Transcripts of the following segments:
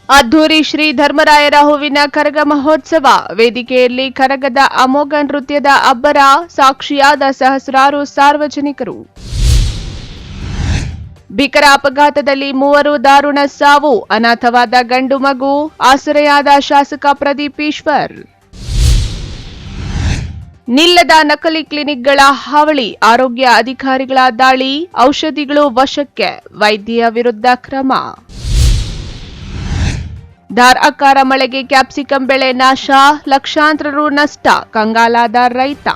ಅದ್ದೂರಿ ಶ್ರೀ ಧರ್ಮರಾಯರ ಹೂವಿನ ಕರಗ ಮಹೋತ್ಸವ. ವೇದಿಕೆಯಲ್ಲಿ ಕರಗದ ಅಮೋಘ ನೃತ್ಯದ ಅಬ್ಬರ, ಸಾಕ್ಷಿಯಾದ ಸಹಸ್ರಾರು ಸಾರ್ವಜನಿಕರು. ಭೀಕರ ಅಪಘಾತದಲ್ಲಿ 3 ದಾರುಣ ಸಾವು, ಅನಾಥವಾದ ಗಂಡು ಮಗು, ಆಸರೆಯಾದ ಶಾಸಕ ಪ್ರದೀಪ್ ಈಶ್ವರ್. ನಿಲ್ಲದ ನಕಲಿ ಕ್ಲಿನಿಕ್ಗಳ ಹಾವಳಿ, ಆರೋಗ್ಯ ಅಧಿಕಾರಿಗಳ ದಾಳಿ, ಔಷಧಿಗಳು ವಶಕ್ಕೆ, ವೈದ್ಯೆಯ ವಿರುದ್ಧ ಕ್ರಮ. ಧಾರಾಕಾರ ಮಳೆಗೆ ಕ್ಯಾಪ್ಸಿಕಂ ಬೆಳೆ ನಾಶ, ಲಕ್ಷಾಂತರ ರು ನಷ್ಟ, ಕಂಗಾಲಾದ ರೈತ.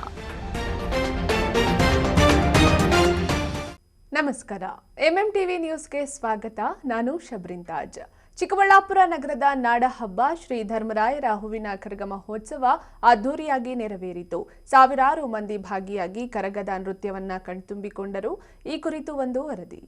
ನಮಸ್ಕಾರ, ಎಂಎಂಟಿವಿ ನ್ಯೂಸ್ಗೆ ಸ್ವಾಗತ. ನಾನು ಶಬ್ರಿನ್ ತಾಜ್. ಚಿಕ್ಕಬಳ್ಳಾಪುರ ನಗರದ ನಾಡಹಬ್ಬ ಶ್ರೀ ಧರ್ಮರಾಯರ ಹೂವಿನ ಕರಗ ಮಹೋತ್ಸವ ಅದ್ದೂರಿಯಾಗಿ ನೆರವೇರಿತು. ಸಾವಿರಾರು ಮಂದಿ ಭಾಗಿಯಾಗಿ ಕರಗದ ನೃತ್ಯವನ್ನ ಕಣ್ತುಂಬಿಕೊಂಡರು. ಈ ಕುರಿತು ಒಂದು ವರದಿ.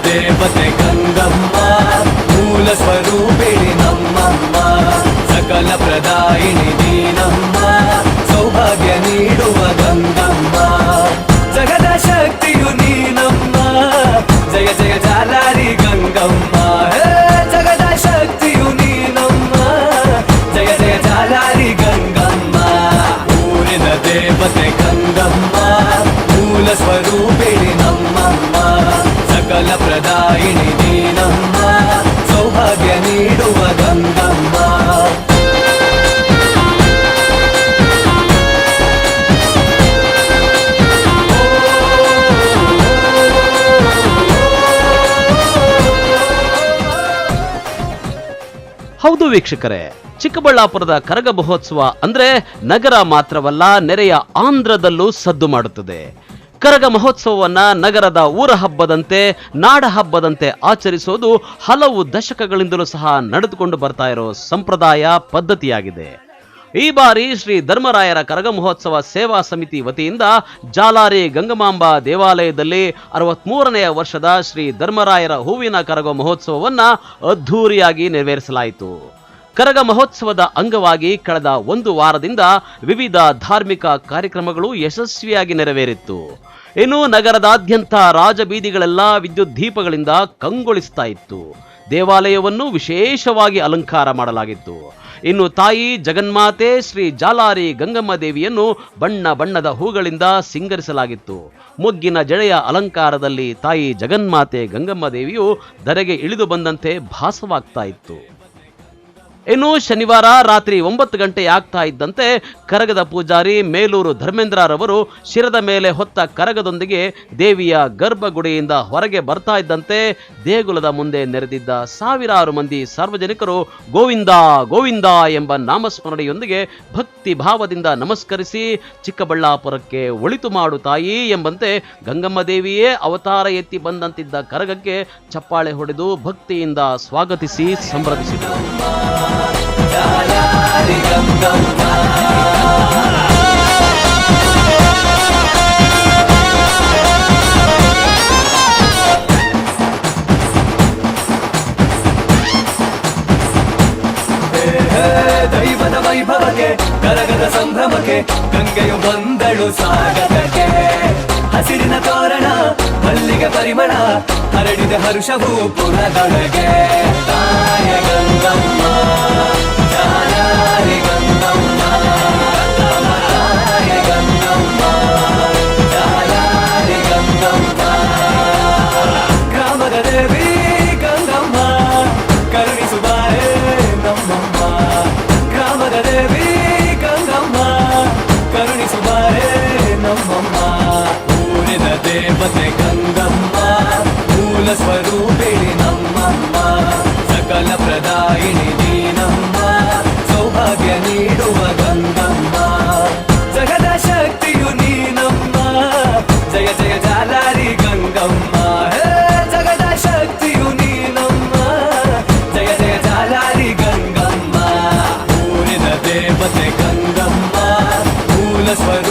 ದೇವತೆ ಗಂಗಮ್ಮ ಮೂಲ ಸ್ವರೂಪಿಣಿ ನಮ್ಮಮ್ಮ, ಸಕಲ ಪ್ರದಾಯಿನಿ ನೀನಮ್ಮ, ಸೌಭಾಗ್ಯ ನೀಡುವ ಗಂಗಮ್ಮ, ಜಗದ ಶಕ್ತಿಯು ನೀನಮ್ಮ, ಜಯ ಜಯ ಜಾಲಾರಿ ಗಂಗಮ್ಮ, ಜಗದ ಶಕ್ತಿಯು ನೀನಮ್ಮ, ಜಯ ಜಯ ಜಾಲಾರಿ ಗಂಗಮ್ಮ. ಊರಿನ ದೇವತೆ ಗಂಗಮ್ಮ ಮೂಲ ಸ್ವರೂಪಿಣಿ ನಮ್ಮಮ್ಮ, ಸಕಲ ಪ್ರದಾಯಿನಿ ನೀನಮ್ಮ, ಸೌಭಾಗ್ಯ ನೀಡುವ ಗಂಗಮ್ಮ. ಹೌದು ವೀಕ್ಷಕರೇ, ಚಿಕ್ಕಬಳ್ಳಾಪುರದ ಕರಗ ಮಹೋತ್ಸವ ಅಂದ್ರೆ ನಗರ ಮಾತ್ರವಲ್ಲ, ನೆರೆಯ ಆಂಧ್ರದಲ್ಲೂ ಸದ್ದು ಮಾಡುತ್ತದೆ. ಕರಗ ಮಹೋತ್ಸವವನ್ನ ನಗರದ ಊರ ಹಬ್ಬದಂತೆ, ನಾಡ ಹಬ್ಬದಂತೆ ಆಚರಿಸೋದು ಹಲವು ದಶಕಗಳಿಂದಲೂ ಸಹ ನಡೆದುಕೊಂಡು ಬರ್ತಾ ಇರೋ ಸಂಪ್ರದಾಯ ಪದ್ಧತಿಯಾಗಿದೆ. ಈ ಬಾರಿ ಶ್ರೀ ಧರ್ಮರಾಯರ ಕರಗ ಮಹೋತ್ಸವ ಸೇವಾ ಸಮಿತಿ ವತಿಯಿಂದ ಜಾಲಾರಿ ಗಂಗಮಾಂಬ ದೇವಾಲಯದಲ್ಲಿ 63ನೇ ವರ್ಷದ ಶ್ರೀ ಧರ್ಮರಾಯರ ಹೂವಿನ ಕರಗ ಮಹೋತ್ಸವವನ್ನ ಅದ್ಧೂರಿಯಾಗಿ ನೆರವೇರಿಸಲಾಯಿತು. ಕರಗ ಮಹೋತ್ಸವದ ಅಂಗವಾಗಿ ಕಳೆದ 1 ವಾರದಿಂದ ವಿವಿಧ ಧಾರ್ಮಿಕ ಕಾರ್ಯಕ್ರಮಗಳು ಯಶಸ್ವಿಯಾಗಿ ನೆರವೇರಿತ್ತು. ಇನ್ನು ನಗರದಾದ್ಯಂತ ರಾಜಬೀದಿಗಳೆಲ್ಲ ವಿದ್ಯುತ್ ದೀಪಗಳಿಂದ ಕಂಗೊಳಿಸ್ತಾ ಇತ್ತು. ದೇವಾಲಯವನ್ನು ವಿಶೇಷವಾಗಿ ಅಲಂಕಾರ ಮಾಡಲಾಗಿತ್ತು. ಇನ್ನು ತಾಯಿ ಜಗನ್ಮಾತೆ ಶ್ರೀ ಜಾಲಾರಿ ಗಂಗಮ್ಮ ದೇವಿಯನ್ನು ಬಣ್ಣ ಬಣ್ಣದ ಹೂಗಳಿಂದ ಸಿಂಗರಿಸಲಾಗಿತ್ತು. ಮೊಗ್ಗಿನ ಜಡೆಯ ಅಲಂಕಾರದಲ್ಲಿ ತಾಯಿ ಜಗನ್ಮಾತೆ ಗಂಗಮ್ಮ ದೇವಿಯು ಧರೆಗೆ ಇಳಿದು ಬಂದಂತೆ ಭಾಸವಾಗ್ತಾ ಇತ್ತು. ಇನ್ನು ಶನಿವಾರ ರಾತ್ರಿ 9 ಗಂಟೆ ಆಗ್ತಾ ಇದ್ದಂತೆ ಕರಗದ ಪೂಜಾರಿ ಮೇಲೂರು ಧರ್ಮೇಂದ್ರರವರು ಶಿರದ ಮೇಲೆ ಹೊತ್ತ ಕರಗದೊಂದಿಗೆ ದೇವಿಯ ಗರ್ಭಗುಡಿಯಿಂದ ಹೊರಗೆ ಬರ್ತಾ ಇದ್ದಂತೆ ದೇಗುಲದ ಮುಂದೆ ನೆರೆದಿದ್ದ ಸಾವಿರಾರು ಮಂದಿ ಸಾರ್ವಜನಿಕರು ಗೋವಿಂದ ಗೋವಿಂದ ಎಂಬ ನಾಮಸ್ಮರಣೆಯೊಂದಿಗೆ ಭಕ್ತಿ ಭಾವದಿಂದ ನಮಸ್ಕರಿಸಿ ಚಿಕ್ಕಬಳ್ಳಾಪುರಕ್ಕೆ ಒಳಿತು ಮಾಡು ತಾಯಿ ಎಂಬಂತೆ ಗಂಗಮ್ಮ ದೇವಿಯೇ ಅವತಾರ ಎತ್ತಿ ಬಂದಂತಿದ್ದ ಕರಗಕ್ಕೆ ಚಪ್ಪಾಳೆ ಹೊಡೆದು ಭಕ್ತಿಯಿಂದ ಸ್ವಾಗತಿಸಿ ಸಂಭ್ರಮಿಸಿದರು. ದೈವದ ವೈಭವಕ್ಕೆ, ಕರಗದ ಸಂಭ್ರಮಕ್ಕೆ, ಗಂಗೆಯು ಬಂದಳು ಸ್ವಾಗತಕ್ಕೆ. ಹಸಿರಿನ ತೋರಣ, ಮಲ್ಲಿಗೆ ಪರಿಮಳ, ಹರಡಿದ ಹರುಷವು ಪುರದೊಳಗೆ. ತಾಯ ಗಂಗಮ್ಮ, ಜಾಲಾರಿ ಗಂಗಮ್ಮ, ತಾಯ ಗಂಗಮ್ಮ, ಜಾಲಾರಿ ಗಂಗಮ್ಮ. ಗ್ರಾಮದ ದೇವಿ ಗಂಗಮ್ಮ, ಕರುಣಿಸುವಾರೆ ನಮ್ಮಮ್ಮ. ಗ್ರಾಮದ ದೇವಿ ಗಂಗಮ್ಮ, ಕರುಣಿಸುವಾರೆ ನಮ್ಮಮ್ಮ. ಊರಿನ ದೇವತೆ ಗಂಗಮ್ಮ ಮೂಲ ಸ್ವರೂಪಿಣಿ ನಮ್ಮಮ್ಮ, ಸಕಲ ಪ್ರದಾಯಿನಿ ನೀನಮ್ಮ, ಸೌಭಾಗ್ಯ ನೀಡುವ ಗಂಗಮ್ಮ, ಜಗದ ಶಕ್ತಿಯು ನೀನಮ್ಮ, ಜಯ ಜಯ ಜಾಲಾರಿ ಗಂಗಮ್ಮ, ಜಗದ ಶಕ್ತಿಯು ನೀನಮ್ಮ, ಜಯ ಜಯ ಜಾಲಾರಿ ಗಂಗಮ್ಮ. ಊರಿನ ದೇವತೆ ಗಂಗಮ್ಮ ಮೂಲ ಸ್ವರೂಪಿಣಿ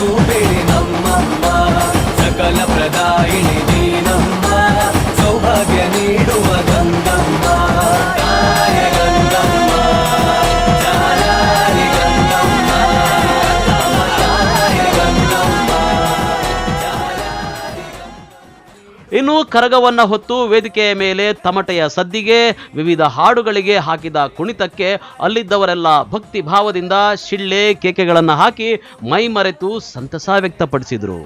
ಇನ್ನು ಕರಗವನ್ನ ಹೊತ್ತು ವೇದಿಕೆಯ ಮೇಲೆ ತಮಟೆಯ ಸದ್ದಿಗೆ, ವಿವಿಧ ಹಾಡುಗಳಿಗೆ ಹಾಕಿದ ಕುಣಿತಕ್ಕೆ ಅಲ್ಲಿದ್ದವರೆಲ್ಲ ಭಕ್ತಿ ಭಾವದಿಂದ ಶಿಳ್ಳೆ ಕೇಕೆಗಳನ್ನು ಹಾಕಿ ಮೈ ಮರೆತು ಸಂತಸ ವ್ಯಕ್ತಪಡಿಸಿದರು.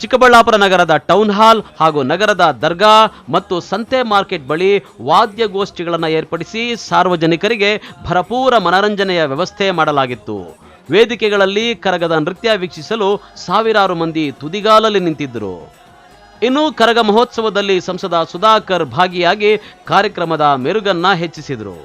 ಚಿಕ್ಕಬಳ್ಳಾಪುರ ನಗರದ ಟೌನ್ ಹಾಲ್ ಹಾಗೂ ನಗರದ ದರ್ಗಾ ಮತ್ತು ಸಂತೆ ಮಾರ್ಕೆಟ್ ಬಳಿ ವಾದ್ಯಗೋಷ್ಠಿಗಳನ್ನು ಏರ್ಪಡಿಸಿ ಸಾರ್ವಜನಿಕರಿಗೆ ಭರಪೂರ ಮನರಂಜನೆಯ ವ್ಯವಸ್ಥೆ ಮಾಡಲಾಗಿತ್ತು. ವೇದಿಕೆಗಳಲ್ಲಿ ಕರಗದ ನೃತ್ಯ ವೀಕ್ಷಿಸಲು ಸಾವಿರಾರು ಮಂದಿ ತುದಿಗಾಲಲ್ಲಿ ನಿಂತಿದ್ದರು. ಇನ್ನು ಕರಗ ಮಹೋತ್ಸವದಲ್ಲಿ ಸಂಸದ ಸುಧಾಕರ್ ಭಾಗಿಯಾಗಿ ಕಾರ್ಯಕ್ರಮದ ಮೆರುಗನ್ನ ಹೆಚ್ಚಿಸಿದರು.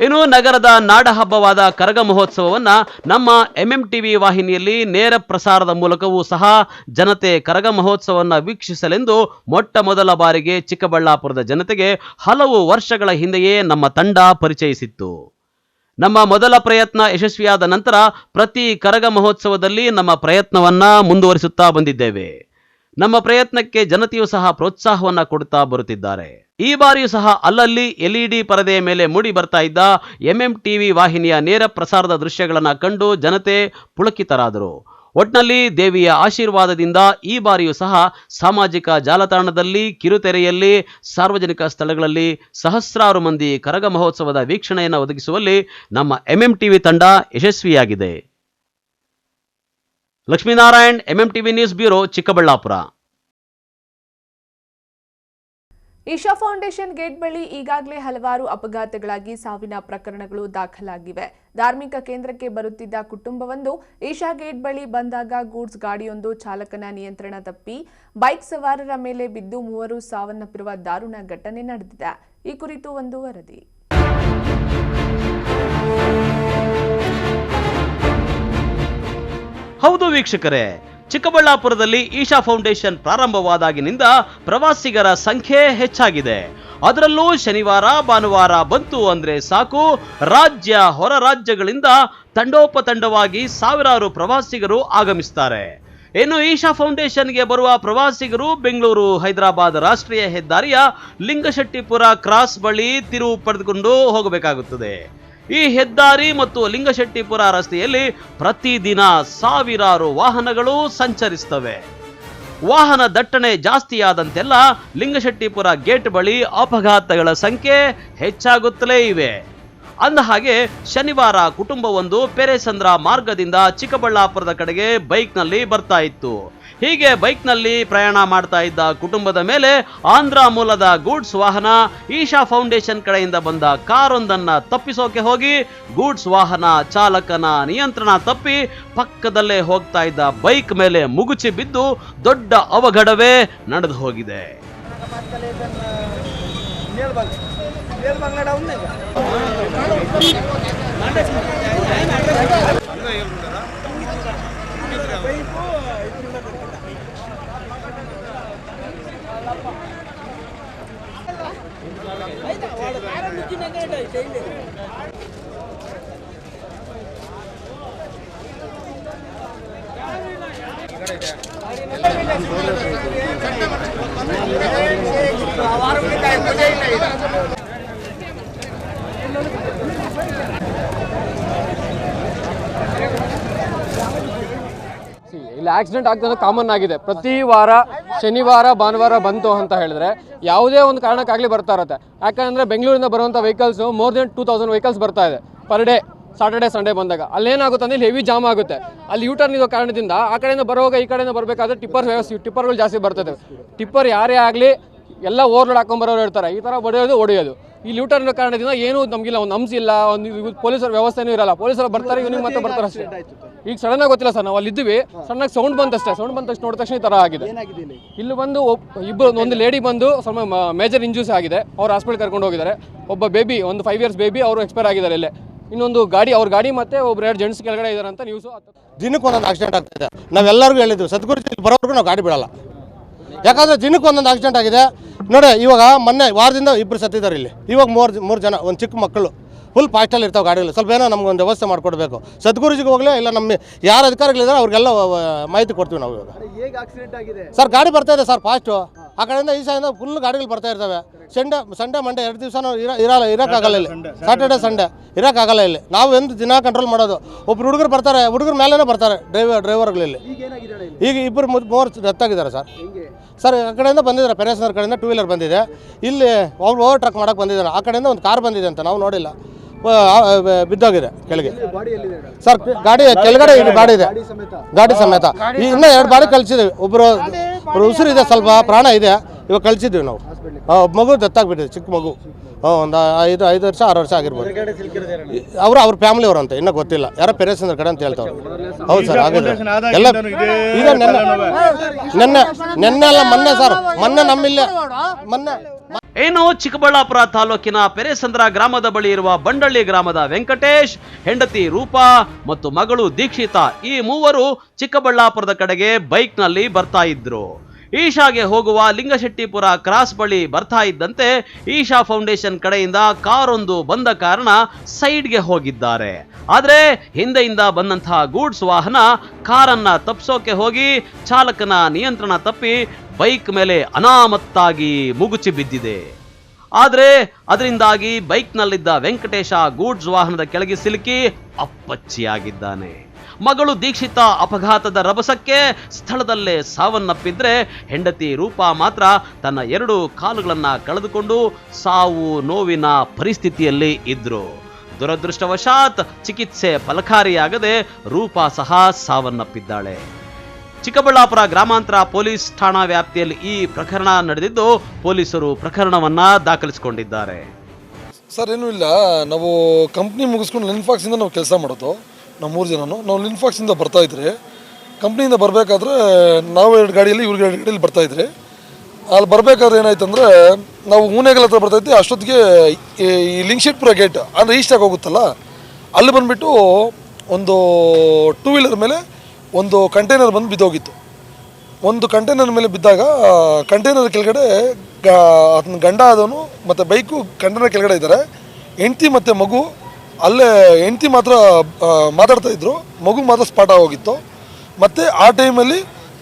ಇನ್ನು ನಗರದ ನಾಡ ಹಬ್ಬವಾದ ಕರಗ ಮಹೋತ್ಸವವನ್ನ ನಮ್ಮ ಎಂಎಂಟಿವಿ ವಾಹಿನಿಯಲ್ಲಿ ನೇರ ಪ್ರಸಾರದ ಮೂಲಕವೂ ಸಹ ಜನತೆ ಕರಗ ಮಹೋತ್ಸವವನ್ನು ವೀಕ್ಷಿಸಲೆಂದು ಮೊಟ್ಟ ಮೊದಲ ಬಾರಿಗೆ ಚಿಕ್ಕಬಳ್ಳಾಪುರದ ಜನತೆಗೆ ಹಲವು ವರ್ಷಗಳ ಹಿಂದೆಯೇ ನಮ್ಮ ತಂಡ ಪರಿಚಯಿಸಿತ್ತು. ನಮ್ಮ ಮೊದಲ ಪ್ರಯತ್ನ ಯಶಸ್ವಿಯಾದ ನಂತರ ಪ್ರತಿ ಕರಗ ಮಹೋತ್ಸವದಲ್ಲಿ ನಮ್ಮ ಪ್ರಯತ್ನವನ್ನ ಮುಂದುವರಿಸುತ್ತಾ ಬಂದಿದ್ದೇವೆ. ನಮ್ಮ ಪ್ರಯತ್ನಕ್ಕೆ ಜನತೆಯೂ ಸಹ ಪ್ರೋತ್ಸಾಹವನ್ನ ಕೊಡುತ್ತಾ ಬರುತ್ತಿದ್ದಾರೆ. ಈ ಬಾರಿಯೂ ಸಹ ಅಲ್ಲಲ್ಲಿ ಎಲ್ಇಡಿ ಪರದೆಯ ಮೇಲೆ ಮೂಡಿ ಬರ್ತಾ ಇದ್ದ ಎಂಎಂಟಿವಿ ವಾಹಿನಿಯ ನೇರ ಪ್ರಸಾರದ ದೃಶ್ಯಗಳನ್ನು ಕಂಡು ಜನತೆ ಪುಳಕಿತರಾದರು. ಒಟ್ನಲ್ಲಿ ದೇವಿಯ ಆಶೀರ್ವಾದದಿಂದ ಈ ಬಾರಿಯೂ ಸಹ ಸಾಮಾಜಿಕ ಜಾಲತಾಣದಲ್ಲಿ, ಕಿರುತೆರೆಯಲ್ಲಿ, ಸಾರ್ವಜನಿಕ ಸ್ಥಳಗಳಲ್ಲಿ ಸಹಸ್ರಾರು ಮಂದಿ ಕರಗ ಮಹೋತ್ಸವದ ವೀಕ್ಷಣೆಯನ್ನು ಒದಗಿಸುವಲ್ಲಿ ನಮ್ಮ ಎಂಎಂಟಿವಿ ತಂಡ ಯಶಸ್ವಿಯಾಗಿದೆ. Lakshminarayan, MMTV news bureau, Chikkaballapur. Isha foundation gate ಬಳಿ ಈಗಾಗಲೇ ಹಲವಾರು ಅಪಘಾತಗಳಾಗಿ ಸಾವಿನ ಪ್ರಕರಣಗಳು ದಾಖಲಾಗಿವೆ. ಧಾರ್ಮಿಕ ಕೇಂದ್ರಕ್ಕೆ ಬರುತ್ತಿದ್ದ ಕುಟುಂಬವೊಂದು ಈಶಾ ಗೇಟ್ ಬಳಿ ಬಂದಾಗ ಗೂಡ್ಸ್ ಗಾಡಿಯೊಂದು ಚಾಲಕನ ನಿಯಂತ್ರಣ ತಪ್ಪಿ ಬೈಕ್ ಸವಾರರ ಮೇಲೆ ಬಿದ್ದು 3 ಸಾವನ್ನಪ್ಪಿರುವ ದಾರುಣ ಘಟನೆ ನಡೆದಿದೆ. ಈ ಕುರಿತು ಒಂದು ವರದಿ. ಹೌದು ವೀಕ್ಷಕರೇ, ಚಿಕ್ಕಬಳ್ಳಾಪುರದಲ್ಲಿ ಈಶಾ ಫೌಂಡೇಶನ್ ಪ್ರಾರಂಭವಾದಾಗಿನಿಂದ ಪ್ರವಾಸಿಗರ ಸಂಖ್ಯೆ ಹೆಚ್ಚಾಗಿದೆ. ಅದರಲ್ಲೂ ಶನಿವಾರ ಭಾನುವಾರ ಬಂತು ಅಂದ್ರೆ ಸಾಕು, ರಾಜ್ಯ ಹೊರ ರಾಜ್ಯಗಳಿಂದ ತಂಡೋಪತಂಡವಾಗಿ ಸಾವಿರಾರು ಪ್ರವಾಸಿಗರು ಆಗಮಿಸ್ತಾರೆ. ಇನ್ನು ಈಶಾ ಫೌಂಡೇಶನ್ಗೆ ಬರುವ ಪ್ರವಾಸಿಗರು ಬೆಂಗಳೂರು ಹೈದರಾಬಾದ್ ರಾಷ್ಟ್ರೀಯ ಹೆದ್ದಾರಿಯ ಲಿಂಗಶೆಟ್ಟಿಪುರ ಕ್ರಾಸ್ ಬಳಿ ತಿರುವು ಪಡೆದುಕೊಂಡು ಹೋಗಬೇಕಾಗುತ್ತದೆ. ಈ ಹೆದ್ದಾರಿ ಮತ್ತು ಲಿಂಗಶೆಟ್ಟಿಪುರ ರಸ್ತೆಯಲ್ಲಿ ಪ್ರತಿದಿನ ಸಾವಿರಾರು ವಾಹನಗಳು ಸಂಚರಿಸುತ್ತವೆ. ವಾಹನ ದಟ್ಟಣೆ ಜಾಸ್ತಿಯಾದಂತೆಲ್ಲ ಲಿಂಗಶೆಟ್ಟಿಪುರ ಗೇಟ್ ಬಳಿ ಅಪಘಾತಗಳ ಸಂಖ್ಯೆ ಹೆಚ್ಚಾಗುತ್ತಲೇ ಇವೆ. ಅಂದಹಾಗೆ ಶನಿವಾರ ಕುಟುಂಬವೊಂದು ಪೆರೇಸಂದ್ರ ಮಾರ್ಗದಿಂದ ಚಿಕ್ಕಬಳ್ಳಾಪುರದ ಕಡೆಗೆ ಬೈಕ್ನಲ್ಲಿ ಬರ್ತಾ ಇತ್ತು. ಹೀಗೆ ಬೈಕ್ನಲ್ಲಿ ಪ್ರಯಾಣ ಮಾಡ್ತಾ ಇದ್ದ ಕುಟುಂಬದ ಮೇಲೆ ಆಂಧ್ರ ಮೂಲದ ಗೂಡ್ಸ್ ವಾಹನ ಈಶಾ ಫೌಂಡೇಶನ್ ಕಡೆಯಿಂದ ಬಂದ ಕಾರೊಂದನ್ನ ತಪ್ಪಿಸೋಕೆ ಹೋಗಿ ಗೂಡ್ಸ್ ವಾಹನ ಚಾಲಕನ ನಿಯಂತ್ರಣ ತಪ್ಪಿ ಪಕ್ಕದಲ್ಲೇ ಹೋಗ್ತಾ ಇದ್ದ ಬೈಕ್ ಮೇಲೆ ಮುಗುಚಿ ಬಿದ್ದು ದೊಡ್ಡ ಅವಘಡವೇ ನಡೆದು ಹೋಗಿದೆ. ಇಲ್ಲಿ ಆಕ್ಸಿಡೆಂಟ್ ಆಗ್ತದೆ ಕಾಮನ್ ಆಗಿದೆ. ಪ್ರತಿ ವಾರ ಶನಿವಾರ ಭಾನುವಾರ ಬಂತು ಅಂತ ಹೇಳಿದ್ರೆ ಯಾವುದೇ ಒಂದು ಕಾರಣಕ್ಕಾಗಲಿ ಬರ್ತಾ ಇರುತ್ತೆ. ಯಾಕಂದರೆ ಬೆಂಗಳೂರಿಂದ ಬರುವಂಥ ವೆಹಿಕಲ್ಸು ಮೋರ್ ದೆನ್ 2000 ವೆಹಿಕಲ್ಸ್ ಬರ್ತಾ ಇದೆ ಪರ್ ಡೇ. ಸಾಟರ್ಡೆ ಸಂಡೇ ಬಂದಾಗ ಅಲ್ಲೇನಾಗುತ್ತೆ ಅಂದರೆ ಇಲ್ಲಿ ಹೆವಿ ಜಾಮ್ ಆಗುತ್ತೆ. ಅಲ್ಲಿ ಯೂಟರ್ನ್ ಇರೋ ಕಾರಣದಿಂದ ಆ ಕಡೆಯಿಂದ ಬರುವಾಗ ಈ ಕಡೆಯಿಂದ ಬರಬೇಕಾದ್ರೆ ಟಿಪ್ಪರ್ಗಳು ಜಾಸ್ತಿ ಬರ್ತದೆ. ಟಿಪ್ಪರ್ ಯಾರೇ ಆಗಲಿ ಎಲ್ಲ ಓವರ್ಲೋಡ್ ಹಾಕೊಂಡ್ಬರೋರು ಇರ್ತಾರೆ, ಈ ಥರ ಹೊಡೆಯೋದು. ಈ ಯೂಟರ್ನ್ ಇರೋ ಕಾರಣದಿಂದ ಏನೂ ನಮಗಿಲ್ಲ, ಒಂದು ಅಂಶ ಇಲ್ಲ, ಒಂದು ಪೊಲೀಸರ ವ್ಯವಸ್ಥೆನೂ ಇರಲ್ಲ. ಪೊಲೀಸರು ಬರ್ತಾರೆ, ಇವನಿಗೆ ಮತ್ತೆ ಬರ್ತಾರೆ ಅಷ್ಟೇ. ಈಗ ಸಡನ್ನಾಗಿ ಗೊತ್ತಿಲ್ಲ ಸರ್, ನಾವು ಅಲ್ಲಿ ಇದ್ವಿ, ಸಡನ್ನಾಗಿ ಸೌಂಡ್ ಬಂತಷ್ಟೇ. ಸೌಂಡ್ ಬಂದ ತಕ್ಷಣ ನೋಡಿದ ತಕ್ಷಣ ಈ ಥರ ಆಗಿದೆ. ಇಲ್ಲಿ ಬಂದು ಒಂದು ಲೇಡಿ ಬಂದು ಸ್ವಲ್ಪ ಮೇಜರ್ ಇಂಜೂಸ್ ಆಗಿದೆ, ಅವ್ರು ಹಾಸ್ಪಿಟಲ್ ಕರ್ಕೊಂಡು ಹೋಗಿದ್ದಾರೆ. ಒಬ್ಬ ಬೇಬಿ, ಒಂದು 5 years ಬೇಬಿ, ಅವರು ಎಕ್ಸ್ಪೈರ್ ಆಗಿದ್ದಾರೆ ಇಲ್ಲೇ. ಇನ್ನೊಂದು ಗಾಡಿ, ಅವ್ರ ಗಾಡಿ ಮತ್ತೆ ಒಬ್ರು 2 ಜೆಂಟ್ಸ್ ಕೆಳಗಡೆ ಇದ್ದಾರೆ ಅಂತ ನ್ಯೂಸು. ದಿನಕ್ಕೆ ಒಂದೊಂದು ಆಕ್ಸಿಡೆಂಟ್ ಆಗ್ತಾಯಿದೆ. ನಾವೆಲ್ಲರಿಗೂ ಹೇಳಿದ್ವಿ, ಸದ್ಗುರು ಬರೋರ್ಗು ನಾವು ಗಾಡಿ ಬಿಡಲ್ಲ. ಯಾಕಂದರೆ ದಿನಕ್ಕೆ ಒಂದೊಂದು ಆಕ್ಸಿಡೆಂಟ್ ಆಗಿದೆ ನೋಡಿ. ಇವಾಗ ಮೊನ್ನೆ ವಾರದಿಂದ 2 ಸತ್ತಿದ್ದಾರೆ ಇಲ್ಲಿ. ಇವಾಗ ಮೂರು ಜನ, ಒಂದು ಚಿಕ್ಕ ಮಕ್ಕಳು ಫುಲ್ ಫಾಸ್ಟಲ್ಲಿ ಇರ್ತಾವೆ ಗಾಡಿಗಳು. ಸ್ವಲ್ಪ ಏನೋ ನಮ್ಗೊಂದು ವ್ಯವಸ್ಥೆ ಮಾಡಿಕೊಡ್ಬೇಕು. ಸದ್ಗುರುಜಿಗೆ ಹೋಗಲೇ ಇಲ್ಲ, ನಮ್ಮ ಯಾರು ಅಧಿಕಾರಿಗಳಿದ್ದಾರೆ ಅವ್ರಿಗೆಲ್ಲ ಮಾಹಿತಿ ಕೊಡ್ತೀವಿ ನಾವು. ಇವಾಗ ಸರ್ ಗಾಡಿ ಬರ್ತಾ ಇದೆ ಸರ್ ಫಾಸ್ಟು. ಆ ಕಡೆಯಿಂದ ಈ ಸೈಡಿಂದ ಫುಲ್ ಗಾಡಿಗಳು ಬರ್ತಾ ಇರ್ತವೆ. ಸಂಡೇ ಮಂಡೇ 2 ದಿವಸ ಇರೋಕ್ಕಾಗಲ್ಲ ಇಲ್ಲಿ. ಸಾಟರ್ಡೆ ಸಂಡೇ ಇರೋಕ್ಕಾಗಲ್ಲ ಇಲ್ಲಿ. ನಾವು ಎಂದು ದಿನ ಕಂಟ್ರೋಲ್ ಮಾಡೋದು. ಒಬ್ರು ಹುಡುಗರು ಬರ್ತಾರೆ, ಹುಡುಗರು ಮೇಲೇ ಬರ್ತಾರೆ ಡ್ರೈವರ್ಗಳಲ್ಲಿ. ಈಗ 2-3 ಡೆತ್ ಆಗಿದ್ದಾರೆ ಸರ್. ಆ ಕಡೆಯಿಂದ ಬಂದಿದ್ದಾರೆ, ಪೆರೇಸಂದ್ರ ಕಡೆಯಿಂದ 2 ವೀಲರ್ ಬಂದಿದೆ. ಇಲ್ಲಿ ಅವ್ರು ಓವರ್ ಟ್ರಕ್ ಮಾಡೋಕ್ಕೆ ಬಂದಿದ್ದಾರೆ. ಆ ಕಡೆಯಿಂದ ಒಂದು ಕಾರ್ ಬಂದಿದೆ ಅಂತ ನಾವು ನೋಡಿಲ್ಲ, ಬಿದ್ದೋಗಿದೆ ಕೆಳಗೆ ಸರ್. ಗಾಡಿ ಕೆಳಗಡೆ ಗಾಡಿ ಇದೆ, ಗಾಡಿ ಸಮೇತ. ಇನ್ನೂ 2 ಬಾಡಿ ಕಳಿಸಿದ್ದೀವಿ. ಒಬ್ಬರು ಉಸಿರಿದೆ, ಸ್ವಲ್ಪ ಪ್ರಾಣ ಇದೆ, ಇವಾಗ ಕಳಿಸಿದ್ವಿ ನಾವು. ಒಬ್ಬ ಮಗು ದತ್ತಾಗ್ಬಿಟ್ಟಿದೆ, ಚಿಕ್ಕ ಮಗು. ಒಂದು 5 ವರ್ಷ 6 ವರ್ಷ ಆಗಿರ್ಬೋದು. ಅವ್ರ ಫ್ಯಾಮಿಲಿ ಅವರಂತೆ, ಇನ್ನೂ ಗೊತ್ತಿಲ್ಲ. ಯಾರೋ ಪೆರೇಸಂದ್ರ ಕಡೆ ಅಂತ ಹೇಳ್ತಾವ್ರು. ಹೌದು ಸರ್, ಆಗಿದೆ ಎಲ್ಲ. ಈಗ ನೆನ್ನೆ ಅಲ್ಲ ಮೊನ್ನೆ ಸರ್, ಮೊನ್ನೆ ನಮ್ಮಿಲ್ಲೇ ಮೊನ್ನೆ ಏನು ಚಿಕ್ಕಬಳ್ಳಾಪುರ ತಾಲೂಕಿನ ಪೆರೇಸಂದ್ರ ಗ್ರಾಮದ ಬಳಿ ಇರುವ ಬಂಡಳ್ಳಿ ಗ್ರಾಮದ ವೆಂಕಟೇಶ್, ಹೆಂಡತಿ ರೂಪಾ ಮತ್ತು ಮಗಳು ದೀಕ್ಷಿತಾ, ಈ ಮೂವರು ಚಿಕ್ಕಬಳ್ಳಾಪುರದ ಕಡೆಗೆ ಬೈಕ್ನಲ್ಲಿ ಬರ್ತಾ ಇದ್ರು. ಈಶಾಗೆ ಹೋಗುವ ಲಿಂಗಶೆಟ್ಟಿಪುರ ಕ್ರಾಸ್ ಬಳಿ ಬರ್ತಾ ಇದ್ದಂತೆ ಈಶಾ ಫೌಂಡೇಶನ್ ಕಡೆಯಿಂದ ಕಾರೊಂದು ಬಂದ ಕಾರಣ ಸೈಡ್ಗೆ ಹೋಗಿದ್ದಾರೆ. ಆದರೆ ಹಿಂದೆಯಿಂದ ಬಂದಂತಹ ಗೂಡ್ಸ್ ವಾಹನ ಕಾರನ್ನ ತಪ್ಪಿಸೋಕೆ ಹೋಗಿ ಚಾಲಕನ ನಿಯಂತ್ರಣ ತಪ್ಪಿ ಬೈಕ್ ಮೇಲೆ ಅನಾಮತ್ತಾಗಿ ಮುಗುಚಿ ಬಿದ್ದಿದೆ. ಆದರೆ ಅದರಿಂದಾಗಿ ಬೈಕ್ನಲ್ಲಿದ್ದ ವೆಂಕಟೇಶ ಗೂಡ್ಸ್ ವಾಹನದ ಕೆಳಗೆ ಸಿಲುಕಿ ಅಪ್ಪಚ್ಚಿಯಾಗಿದ್ದಾನೆ. ಮಗಳು ದೀಕ್ಷಿತಾ ಅಪಘಾತದ ರಭಸಕ್ಕೆ ಸ್ಥಳದಲ್ಲೇ ಸಾವನ್ನಪ್ಪಿದ್ರೆ, ಹೆಂಡತಿ ರೂಪಾ ಮಾತ್ರ ತನ್ನ 2 ಕಾಲುಗಳನ್ನ ಕಳೆದುಕೊಂಡು ಸಾವು ನೋವಿನ ಪರಿಸ್ಥಿತಿಯಲ್ಲಿ ಇದ್ರು. ದುರದೃಷ್ಟವಶಾತ್ ಚಿಕಿತ್ಸೆ ಫಲಕಾರಿಯಾಗದೆ ರೂಪಾ ಸಹ ಸಾವನ್ನಪ್ಪಿದ್ದಾಳೆ. ಚಿಕ್ಕಬಳ್ಳಾಪುರ ಗ್ರಾಮಾಂತರ ಪೊಲೀಸ್ ಠಾಣಾ ವ್ಯಾಪ್ತಿಯಲ್ಲಿ ಈ ಪ್ರಕರಣ ನಡೆದಿದ್ದು, ಪೊಲೀಸರು ಪ್ರಕರಣವನ್ನ ದಾಖಲಿಸಿಕೊಂಡಿದ್ದಾರೆ. ಸರ್ ಏನೂ ಇಲ್ಲ, ನಾವು ಕಂಪ್ನಿ ಮುಗಿಸ್ಕೊಂಡು ಲಿನ್ಫಾಕ್ಸಿಂದ ನಾವು ಕೆಲಸ ಮಾಡೋದು. ನಾವು 3 ಜನನು ನಾವು ಲಿನ್ಫಾಕ್ಸಿಂದ ಬರ್ತಾಯಿದ್ರಿ. ಕಂಪ್ನಿಯಿಂದ ಬರಬೇಕಾದ್ರೆ ನಾವು 2 ಗಾಡಿಯಲ್ಲಿ, ಇವ್ರಿಗೆ 2 ಗಾಡಿಯಲ್ಲಿ ಬರ್ತಾಯಿದ್ರಿ. ಅಲ್ಲಿ ಬರಬೇಕಾದ್ರೆ ಏನಾಯ್ತಂದರೆ, ನಾವು ಹೂನೆಗಲ್ ಹತ್ರ ಬರ್ತಾಯಿದ್ವಿ. ಅಷ್ಟೊತ್ತಿಗೆ ಈ ಲಿಂಗಶೆಟ್ಟಿಪುರ ಗೇಟ್ ಅಂದರೆ ಈಸ್ಟಾಗಿ ಹೋಗುತ್ತಲ್ಲ, ಅಲ್ಲಿ ಬಂದುಬಿಟ್ಟು ಒಂದು 2 ವೀಲರ್ ಮೇಲೆ ಒಂದು ಕಂಟೈನರ್ ಬಂದು ಬಿದ್ದೋಗಿತ್ತು. ಒಂದು ಕಂಟೈನರ್ ಮೇಲೆ ಬಿದ್ದಾಗ ಕಂಟೈನರ್ ಕೆಳಗಡೆ ಗಂಡ ಆದವನು ಮತ್ತು ಬೈಕು ಕಂಟೈನರ್ ಕೆಳಗಡೆ ಇದ್ದಾರೆ. ಹೆಂಡ್ತಿ ಮತ್ತು ಮಗು ಅಲ್ಲೇ, ಹೆಂಡ್ತಿ ಮಾತ್ರ ಮಾತಾಡ್ತಾ ಇದ್ರು, ಮಗು ಮಾತ್ರ ಸ್ಪಾಟ್ ಆಗೋಗಿತ್ತು. ಮತ್ತು ಆ ಟೈಮಲ್ಲಿ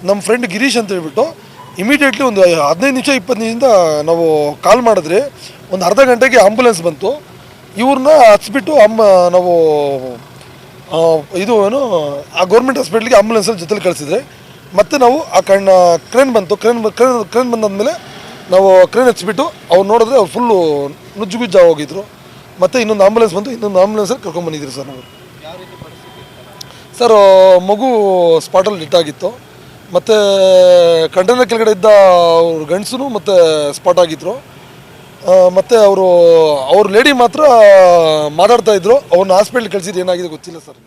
ನಮ್ಮ ಫ್ರೆಂಡ್ ಗಿರೀಶ್ ಅಂತ ಹೇಳ್ಬಿಟ್ಟು ಇಮಿಡಿಯೇಟ್ಲಿ ಒಂದು 15 ನಿಮಿಷ 20 ನಿಮಿಷದಿಂದ ನಾವು ಕಾಲ್ ಮಾಡಿದ್ರಿ. ಒಂದು ಅರ್ಧ ಗಂಟೆಗೆ ಆಂಬುಲೆನ್ಸ್ ಬಂತು. ಇವ್ರನ್ನ ಹಚ್ಬಿಟ್ಟು ನಾವು ಇದು ಏನು ಆ ಗೌರ್ಮೆಂಟ್ ಹಾಸ್ಪಿಟ್ಲಿಗೆ ಆಂಬುಲೆನ್ಸಲ್ಲಿ ಜೊತೆಲಿ ಕಳಿಸಿದ್ರೆ. ಮತ್ತು ನಾವು ಆ ಕ್ರೇನ್ ಬಂತು, ಕ್ರೇನ್ ಬಂದಾದ್ಮೇಲೆ ನಾವು ಕ್ರೇನ್ ಹಚ್ಚಿಬಿಟ್ಟು ಅವ್ರು ನೋಡಿದ್ರೆ ಅವ್ರು ಫುಲ್ಲು ನುಜ್ಜುಗುಜ್ಜ ಹೋಗಿದ್ರು. ಮತ್ತು ಇನ್ನೊಂದು ಆಂಬುಲೆನ್ಸ್ ಬಂತು, ಇನ್ನೊಂದು ಆಂಬುಲೆನ್ಸಲ್ಲಿ ಕರ್ಕೊಂಡ್ಬಂದಿದ್ರು ಸರ್ ನಾವು. ಸರ್ ಮಗು ಸ್ಪಾಟಲ್ಲಿ ಡೆತ್ ಆಗಿತ್ತು. ಮತ್ತು ಕಂಟೈನರ್ ಕೆಳಗಡೆ ಇದ್ದ ಅವ್ರ ಗಂಡಸು ಮತ್ತು ಸ್ಪಾಟ್ ಆಗಿದ್ರು. ಮತ್ತು ಅವ್ರ ಲೇಡಿ ಮಾತ್ರ ಮಾತಾಡ್ತಾ ಇದ್ರು. ಅವ್ರನ್ನ ಹಾಸ್ಪಿಟ್ಲ್ ಕಳಿಸಿದ್ದು ಏನಾಗಿದೆ ಗೊತ್ತಿಲ್ಲ ಸರ್.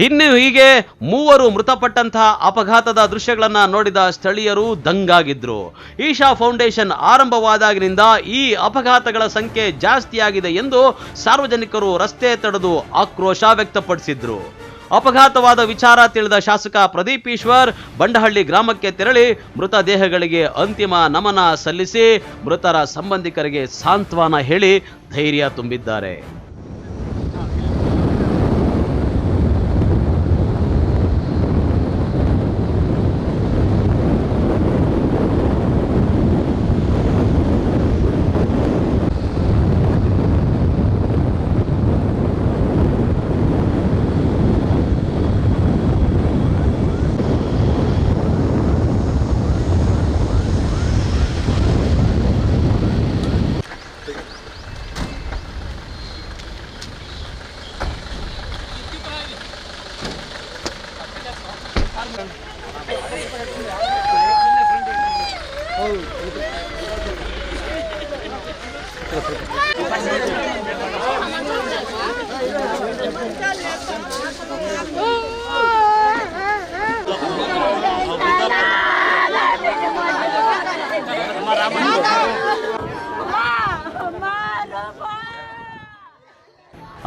ಇನ್ನು ಹೀಗೆ ಮೂವರು ಮೃತಪಟ್ಟಂತಹ ಅಪಘಾತದ ದೃಶ್ಯಗಳನ್ನ ನೋಡಿದ ಸ್ಥಳೀಯರು ದಂಗಾಗಿದ್ರು. ಈಶಾ ಫೌಂಡೇಶನ್ ಆರಂಭವಾದಾಗಿನಿಂದ ಈ ಅಪಘಾತಗಳ ಸಂಖ್ಯೆ ಜಾಸ್ತಿಯಾಗಿದೆ ಎಂದು ಸಾರ್ವಜನಿಕರು ರಸ್ತೆ ತಡೆದು ಆಕ್ರೋಶ ವ್ಯಕ್ತಪಡಿಸಿದ್ರು. ಅಪಘಾತವಾದ ವಿಚಾರ ತಿಳಿದ ಶಾಸಕ ಪ್ರದೀಪ್ ಈಶ್ವರ್ ಬಂಡಹಳ್ಳಿ ಗ್ರಾಮಕ್ಕೆ ತೆರಳಿ ಮೃತದೇಹಗಳಿಗೆ ಅಂತಿಮ ನಮನ ಸಲ್ಲಿಸಿ ಮೃತರ ಸಂಬಂಧಿಕರಿಗೆ ಸಾಂತ್ವನ ಹೇಳಿ ಧೈರ್ಯ ತುಂಬಿದ್ದಾರೆ.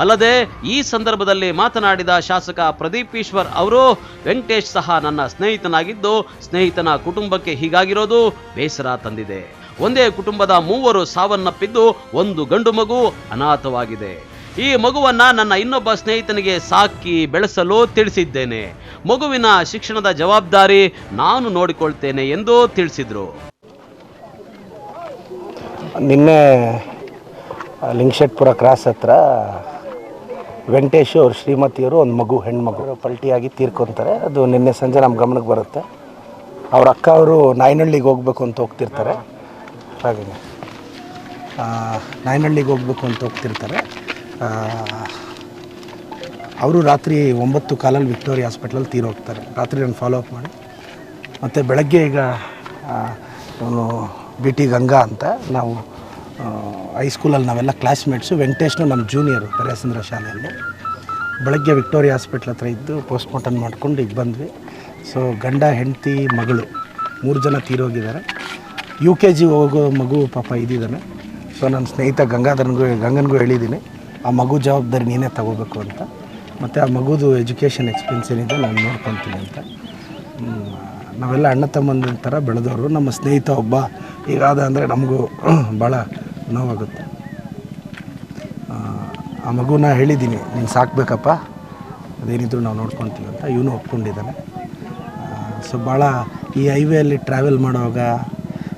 ಅಲ್ಲದೆ ಈ ಸಂದರ್ಭದಲ್ಲಿ ಮಾತನಾಡಿದ ಶಾಸಕ ಪ್ರದೀಪ್ ಈಶ್ವರ್ ಅವರು, ವೆಂಕಟೇಶ್ ಸಹ ನನ್ನ ಸ್ನೇಹಿತನಾಗಿದ್ದು ಸ್ನೇಹಿತನ ಕುಟುಂಬಕ್ಕೆ ಹೀಗಾಗಿರೋದು ಬೇಸರ ತಂದಿದೆ. ಒಂದೇ ಕುಟುಂಬದ ಮೂವರು ಸಾವನ್ನಪ್ಪಿದ್ದು ಒಂದು ಗಂಡು ಮಗು ಅನಾಥವಾಗಿದೆ. ಈ ಮಗುವನ್ನ ನನ್ನ ಇನ್ನೊಬ್ಬ ಸ್ನೇಹಿತನಿಗೆ ಸಾಕಿ ಬೆಳೆಸಲು ತಿಳಿಸಿದ್ದೇನೆ. ಮಗುವಿನ ಶಿಕ್ಷಣದ ಜವಾಬ್ದಾರಿ ನಾನು ನೋಡಿಕೊಳ್ತೇನೆ ಎಂದು ತಿಳಿಸಿದ್ರು. ನಿನ್ನೆ ಲಿಂಗಶೆಟ್ಪುರ ಕ್ರಾಸ್ ಹತ್ರ ವೆಂಕಟೇಶ್ ಅವ್ರ ಶ್ರೀಮತಿಯವರು ಒಂದು ಮಗು, ಹೆಣ್ಮಗು ಪಲ್ಟಿಯಾಗಿ ತೀರ್ಕೊತಾರೆ. ಅದು ನಿನ್ನೆ ಸಂಜೆ ನಮ್ಮ ಗಮನಕ್ಕೆ ಬರುತ್ತೆ. ಅವ್ರ ಅಕ್ಕ ಅವರು ನಾಯನಹಳ್ಳಿಗೆ ಹೋಗ್ಬೇಕು ಅಂತ ಹೋಗ್ತಿರ್ತಾರೆ. ಹಾಗೆ ನಾಯನಹಳ್ಳಿಗೆ ಹೋಗ್ಬೇಕು ಅಂತ ಹೋಗ್ತಿರ್ತಾರೆ. ಅವರು ರಾತ್ರಿ 9:15 ವಿಕ್ಟೋರಿಯಾ ಹಾಸ್ಪಿಟ್ಲಲ್ಲಿ ತೀರೋಗ್ತಾರೆ. ರಾತ್ರಿ ನಾನು ಫಾಲೋ ಅಪ್ ಮಾಡಿ ಮತ್ತು ಬೆಳಗ್ಗೆ ಈಗ ಅವನು BT ಗಂಗಾ ಅಂತ, ನಾವು ಹೈಸ್ಕೂಲಲ್ಲಿ ನಾವೆಲ್ಲ ಕ್ಲಾಸ್ಮೇಟ್ಸು. ವೆಂಕಟೇಶ್ನು ನಮ್ಮ ಜೂನಿಯರು ಪರ್ಯಾಸಂದ್ರ ಶಾಲೆಯಲ್ಲಿ. ಬೆಳಗ್ಗೆ ವಿಕ್ಟೋರಿಯಾ ಹಾಸ್ಪಿಟ್ಲ್ ಹತ್ರ ಇದ್ದು ಪೋಸ್ಟ್ಮಾರ್ಟಮ್ ಮಾಡ್ಕೊಂಡು ಈಗ ಬಂದ್ವಿ. ಸೊ ಗಂಡ, ಹೆಂಡತಿ, ಮಗಳು 3 ಜನ ತೀರೋಗಿದ್ದಾರೆ. UKG ಹೋಗೋ ಮಗು ಪಾಪ ಇದ್ದಿದ್ದಾನೆ. ಸೊ ನನ್ನ ಸ್ನೇಹಿತ ಗಂಗನಿಗೂ ಹೇಳಿದ್ದೀನಿ, ಆ ಮಗು ಜವಾಬ್ದಾರಿ ನೀನೇ ತಗೋಬೇಕು ಅಂತ. ಮತ್ತು ಆ ಮಗುದು ಎಜುಕೇಷನ್ ಎಕ್ಸ್ಪೆನ್ಸ್ ಏನಿದೆ ನಾನು ನೋಡ್ಕೊತೀನಿ ಅಂತ. ನಾವೆಲ್ಲ ಅಣ್ಣ ತಮ್ಮಂದಿರ ಥರ ಬೆಳೆದವರು. ನಮ್ಮ ಸ್ನೇಹಿತ ಒಬ್ಬ ಹೀಗಾದ ಅಂದರೆ ನಮಗೂ ಭಾಳ ನೋವಾಗುತ್ತೆ. ಆ ಮಗುನ ಹೇಳಿದ್ದೀನಿ, ನೀನು ಸಾಕಬೇಕಪ್ಪ, ಅದೇನಿದ್ರು ನಾವು ನೋಡ್ಕೊತೀವಿ ಅಂತ. ಇವನು ಒಪ್ಕೊಂಡಿದ್ದಾನೆ. ಸೊ ಭಾಳ ಈ ಹೈವೇಯಲ್ಲಿ ಟ್ರಾವೆಲ್ ಮಾಡುವಾಗ